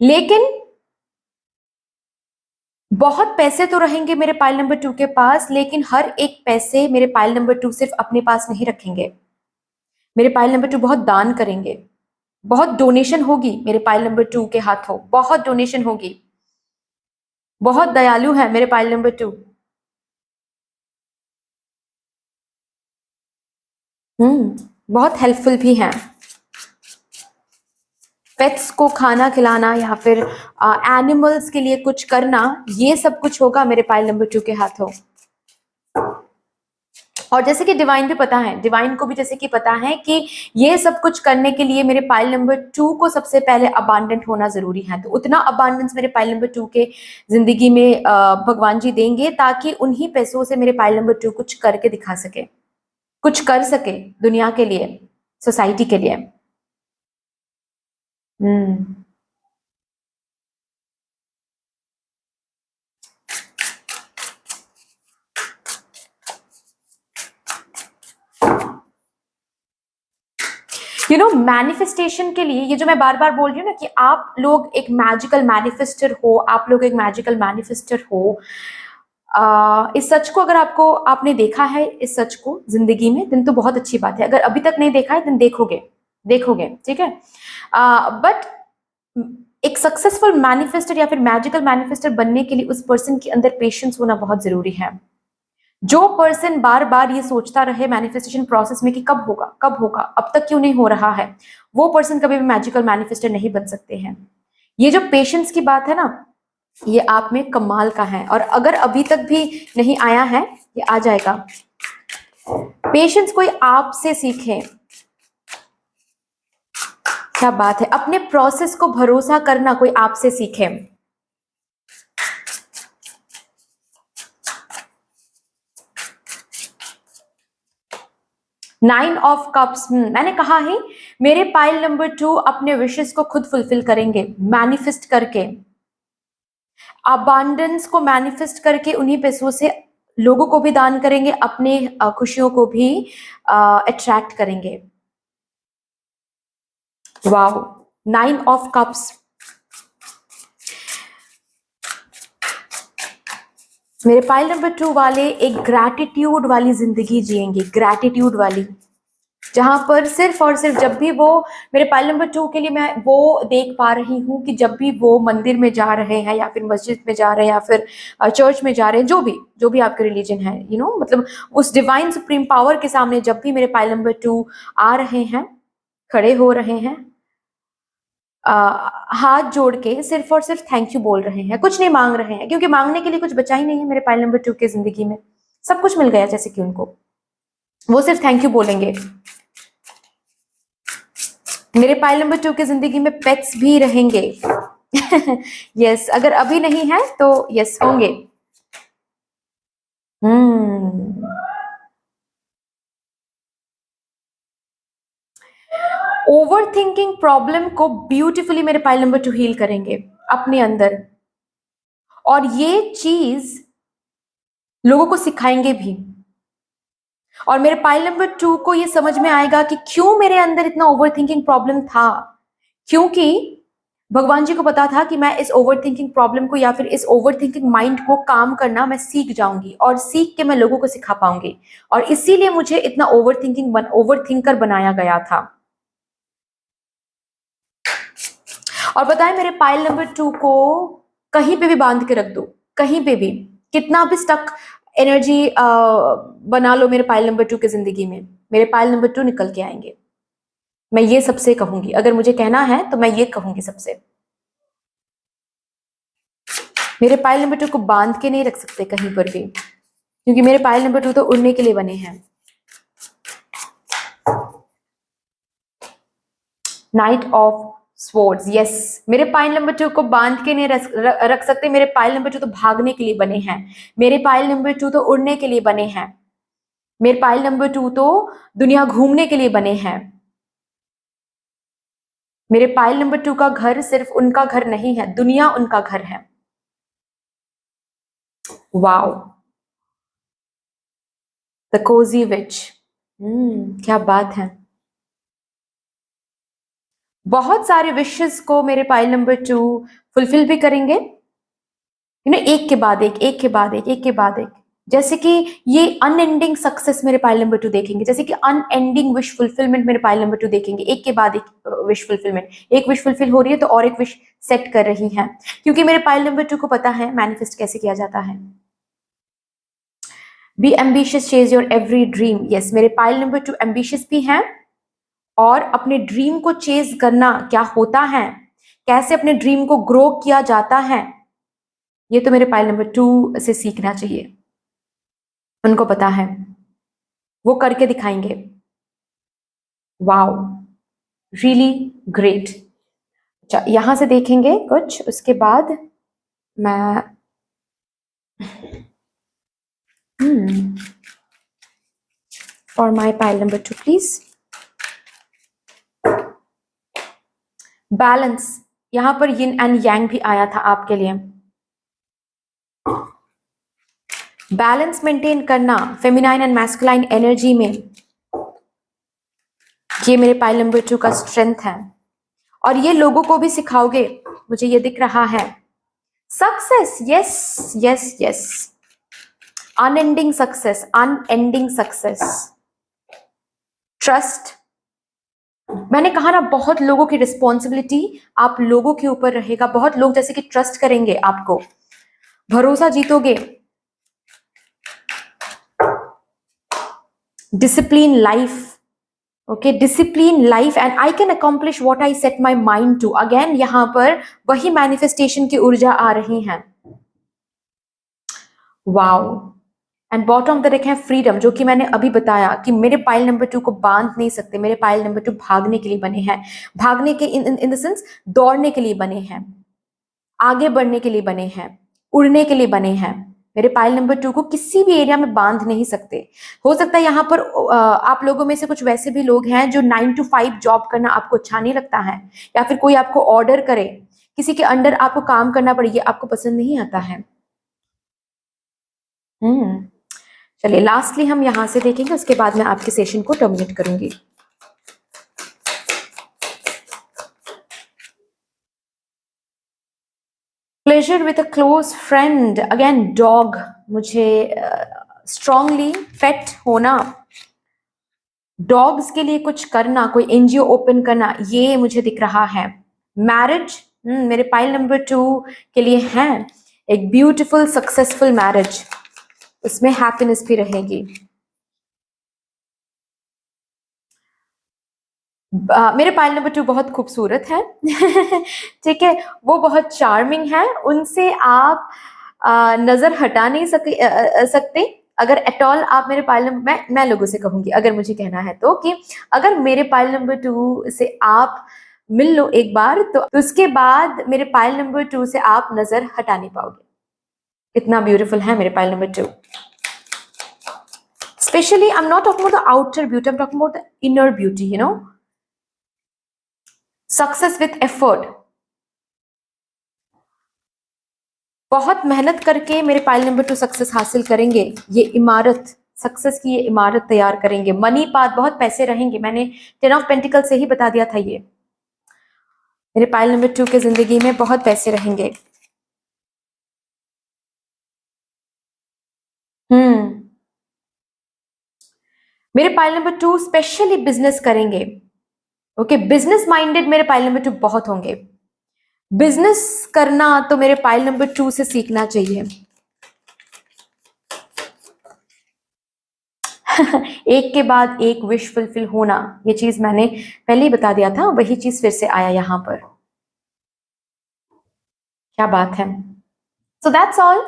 [SPEAKER 1] लेकिन बहुत पैसे तो रहेंगे मेरे पाइल नंबर 2 के पास, लेकिन हर एक पैसे मेरे पाइल नंबर 2 सिर्फ अपने पास नहीं रखेंगे। मेरे पाइल नंबर 2 बहुत दान करेंगे, बहुत डोनेशन होगी मेरे पाइल नंबर 2 के हाथों, बहुत डोनेशन होगी। बहुत दयालु है मेरे पाइल नंबर 2। बहुत हेल्पफुल भी हैं। पेट्स को खाना खिलाना या फिर एनिमल्स के लिए कुछ करना, ये सब कुछ होगा मेरे पाइल नंबर 2 के हाथों। और जैसे कि डिवाइन भी पता है, डिवाइन को भी जैसे कि पता है कि ये सब कुछ करने के लिए मेरे पाइल नंबर 2 को सबसे पहले अबांडेंट होना जरूरी है। तो उतना अबांडेंस मेरे पाइल नंबर 2 के जिंदगी में भगवान जी देंगे, ताकि उन्हीं पैसों से मेरे पाइल नंबर 2 कुछ करके दिखा सके, कुछ कर सके दुनिया के लिए, सोसाइटी के लिए। हम्म मैनिफेस्टेशन के लिए ये जो मैं बार बार बोल रही हूँ ना कि आप लोग एक मैजिकल मैनिफेस्टर हो, आप लोग एक मैजिकल मैनिफेस्टर हो। इस सच को अगर आपने देखा है इस सच को जिंदगी में, दिन तो बहुत अच्छी बात है। अगर अभी तक नहीं देखा है दिन देखोगे, ठीक है। बट एक सक्सेसफुल मैनिफेस्टर या फिर मैजिकल मैनिफेस्टर बनने के लिए उस पर्सन के अंदर पेशेंस होना बहुत जरूरी है। जो पर्सन बार बार ये सोचता रहे मैनिफेस्टेशन प्रोसेस में कि कब होगा कब होगा, अब तक क्यों नहीं हो रहा है, वो पर्सन कभी भी मैजिकल मैनिफेस्टर नहीं बन सकते हैं। ये जो पेशेंस की बात है ना, ये आप में कमाल का है। और अगर अभी तक भी नहीं आया है, ये आ जाएगा। पेशेंस कोई आपसे सीखे, क्या बात है। अपने प्रोसेस को भरोसा करना कोई आपसे सीखे। नाइन ऑफ कप्स, मैंने कहा है मेरे पाइल नंबर 2 अपने विशेस को खुद फुलफिल करेंगे, मैनिफेस्ट करके, अबांडेंस को मैनिफेस्ट करके उन्हीं पैसों से लोगों को भी दान करेंगे, अपने खुशियों को भी अट्रैक्ट करेंगे। Wow, nine of cups. मेरे पाइल नंबर 2 वाले एक ग्रैटिट्यूड वाली जिंदगी जिएंगे, ग्रैटिट्यूड वाली, जहां पर सिर्फ और सिर्फ जब भी वो, मेरे पाइल नंबर 2 के लिए मैं वो देख पा रही हूँ कि जब भी वो मंदिर में जा रहे हैं या फिर मस्जिद में जा रहे हैं या फिर चर्च में जा रहे हैं, जो भी आपका रिलीजन है, मतलब उस डिवाइन सुप्रीम पावर के सामने जब भी मेरे पाइल नंबर 2 आ रहे हैं, खड़े हो रहे हैं, हाथ जोड़ के सिर्फ और सिर्फ थैंक यू बोल रहे हैं, कुछ नहीं मांग रहे हैं, क्योंकि मांगने के लिए कुछ बचा ही नहीं है मेरे पाइल नंबर 2 के जिंदगी में, सब कुछ मिल गया जैसे कि उनको, वो सिर्फ थैंक यू बोलेंगे। मेरे पाइल नंबर 2 की जिंदगी में पेट्स भी रहेंगे। यस, अगर अभी नहीं है तो यस होंगे। ओवर थिंकिंग प्रॉब्लम को ब्यूटिफुली मेरे पाइल नंबर 2 हील करेंगे अपने अंदर, और ये चीज लोगों को सिखाएंगे भी। और मेरे पाइल नंबर 2 को ये समझ में आएगा कि क्यों मेरे अंदर इतना ओवर थिंकिंग प्रॉब्लम था, क्योंकि भगवान जी को पता था कि मैं इस ओवर थिंकिंग प्रॉब्लम को या फिर इस ओवर थिंकिंग माइंड को काम करना मैं सीख जाऊंगी और सीख के मैं लोगों को सिखा पाऊंगी, और इसीलिए मुझे इतना ओवर थिंकर बनाया गया था। और बताएं, मेरे पाइल नंबर 2 को कहीं पे भी बांध के रख दो, कहीं पे भी, कितना भी स्टक एनर्जी बना लो मेरे पाइल नंबर 2 की जिंदगी में, मेरे पाइल नंबर 2 निकल के आएंगे। मैं ये सबसे कहूंगी, अगर मुझे कहना है तो मैं ये कहूंगी सबसे, मेरे पाइल नंबर 2 को बांध के नहीं रख सकते कहीं पर भी, क्योंकि मेरे पाइल नंबर 2 तो उड़ने के लिए बने हैं। नाइट ऑफ स्वॉर्ड्स, यस, मेरे पाइल नंबर 2 को बांध के नहीं रख सकते। मेरे पाइल नंबर 2 तो भागने के लिए बने हैं, मेरे पाइल नंबर 2 तो उड़ने के लिए बने हैं, मेरे पाइल नंबर 2 तो दुनिया घूमने के लिए बने हैं। मेरे पाइल नंबर 2 का घर सिर्फ उनका घर नहीं है, दुनिया उनका घर है। वाओ, द कोजी विच, क्या बात है। बहुत सारे विशेस को मेरे पाइल नंबर 2 फुलफिल भी करेंगे, एक के बाद एक, एक के बाद एक, एक के बाद एक, जैसे कि ये अनएंडिंग सक्सेस मेरे पाइल नंबर 2 देखेंगे, जैसे कि अनएंडिंग विश फुलफिलमेंट मेरे पाइल नंबर 2 देखेंगे, एक के बाद एक विश फुलफिलमेंट, एक विश फुलफिल हो रही है तो और एक विश सेट कर रही है, क्योंकि मेरे पाइल नंबर 2 को पता है मैनिफेस्ट कैसे किया जाता है। Be ambitious, chase your every dream, yes, मेरे पाइल नंबर 2 एम्बिशियस भी हैं, और अपने ड्रीम को चेज करना क्या होता है, कैसे अपने ड्रीम को ग्रो किया जाता है, ये तो मेरे पाइल नंबर 2 से सीखना चाहिए, उनको पता है, वो करके दिखाएंगे। Wow, really great. अच्छा, यहां से देखेंगे कुछ, उसके बाद मैं for my pile number 2 please. Balance, यहां पर यिन एंड यांग भी आया था आपके लिए। बैलेंस मेंटेन करना फेमिनाइन एंड मैस्कुलाइन एनर्जी में, ये मेरे पाइल नंबर 2 का स्ट्रेंथ है और ये लोगों को भी सिखाओगे, मुझे ये दिख रहा है। Success, yes yes yes, unending success, unending success, trust. मैंने कहा ना, बहुत लोगों की रिस्पॉन्सिबिलिटी आप लोगों के ऊपर रहेगा। बहुत लोग जैसे कि ट्रस्ट करेंगे आपको, भरोसा जीतोगे। Discipline life, okay, discipline life and I can accomplish what I set my mind to. Again यहां पर वही मैनिफेस्टेशन की ऊर्जा आ रही है। वाओ। एंड बॉटम पे देखें फ्रीडम, जो कि मैंने अभी बताया कि मेरे पाइल नंबर 2 को बांध नहीं सकते। मेरे पाइल नंबर 2 भागने के लिए बने हैं, भागने के इन द सेंस दौड़ने के लिए बने हैं, आगे बढ़ने के लिए बने हैं, उड़ने के लिए बने हैं। मेरे पाइल नंबर 2 को किसी भी एरिया में बांध नहीं सकते। हो सकता है यहाँ पर आप लोगों में से कुछ वैसे भी लोग हैं जो 9 to 5 जॉब करना आपको अच्छा नहीं लगता है, या फिर कोई आपको ऑर्डर करे, किसी के अंडर आपको काम करना पड़े, ये आपको पसंद नहीं आता है। चलिए लास्टली हम यहां से देखेंगे, उसके बाद मैं आपके सेशन को टर्मिनेट करूंगी। Pleasure with a close friend, again dog, मुझे स्ट्रांगली पेट होना, डॉग्स के लिए कुछ करना, कोई एनजीओ ओपन करना, ये मुझे दिख रहा है। मैरिज, मेरे पाइल नंबर 2 के लिए है एक ब्यूटीफुल सक्सेसफुल मैरिज, उसमें हैप्पीनेस भी रहेगी। मेरे पाइल नंबर 2 बहुत खूबसूरत है ठीक है, वो बहुत चार्मिंग है, उनसे आप नजर हटा नहीं सकते। अगर एट ऑल आप मेरे पाइल नंबर, मैं लोगों से कहूंगी अगर मुझे कहना है तो, कि अगर मेरे पाइल नंबर 2 से आप मिल लो एक बार तो उसके बाद मेरे पाइल नंबर 2 से आप नजर हटा नहीं पाओगे। इतना ब्यूटीफुल है मेरे pile number 2। Especially, I'm not talking about the outer beauty, I'm talking about the inner beauty, you know. Success with effort. बहुत मेहनत करके मेरे पाइल नंबर 2 सक्सेस हासिल करेंगे। ये इमारत, सक्सेस की ये इमारत तैयार करेंगे। मनी पाथ, बहुत पैसे रहेंगे। मैंने 10 ऑफ पेंटिकल से ही बता दिया था ये। मेरे पाइल नंबर 2 के जिंदगी में बहुत पैसे रहेंगे। मेरे पाइल नंबर 2 स्पेशली बिजनेस करेंगे। ओके, बिजनेस माइंडेड मेरे पाइल नंबर 2 बहुत होंगे। बिजनेस करना तो मेरे पाइल नंबर 2 से सीखना चाहिए। एक के बाद एक विश फुलफिल होना, ये चीज मैंने पहले ही बता दिया था, वही चीज फिर से आया यहां पर। क्या बात है। So that's all.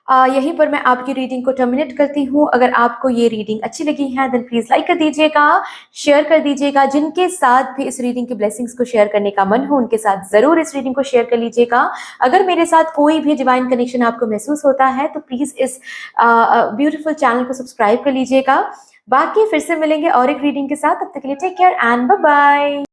[SPEAKER 1] यहीं पर मैं आपकी रीडिंग को टर्मिनेट करती हूँ। अगर आपको ये रीडिंग अच्छी लगी है देन प्लीज लाइक कर दीजिएगा, शेयर कर दीजिएगा। जिनके साथ भी इस रीडिंग के ब्लेसिंग्स को शेयर करने का मन हो उनके साथ जरूर इस रीडिंग को शेयर कर लीजिएगा। अगर मेरे साथ कोई भी डिवाइन कनेक्शन आपको महसूस होता है तो प्लीज इस ब्यूटीफुल चैनल को सब्सक्राइब कर लीजिएगा। बाकी फिर से मिलेंगे और एक रीडिंग के साथ, तब तक के लिए take care and bye bye.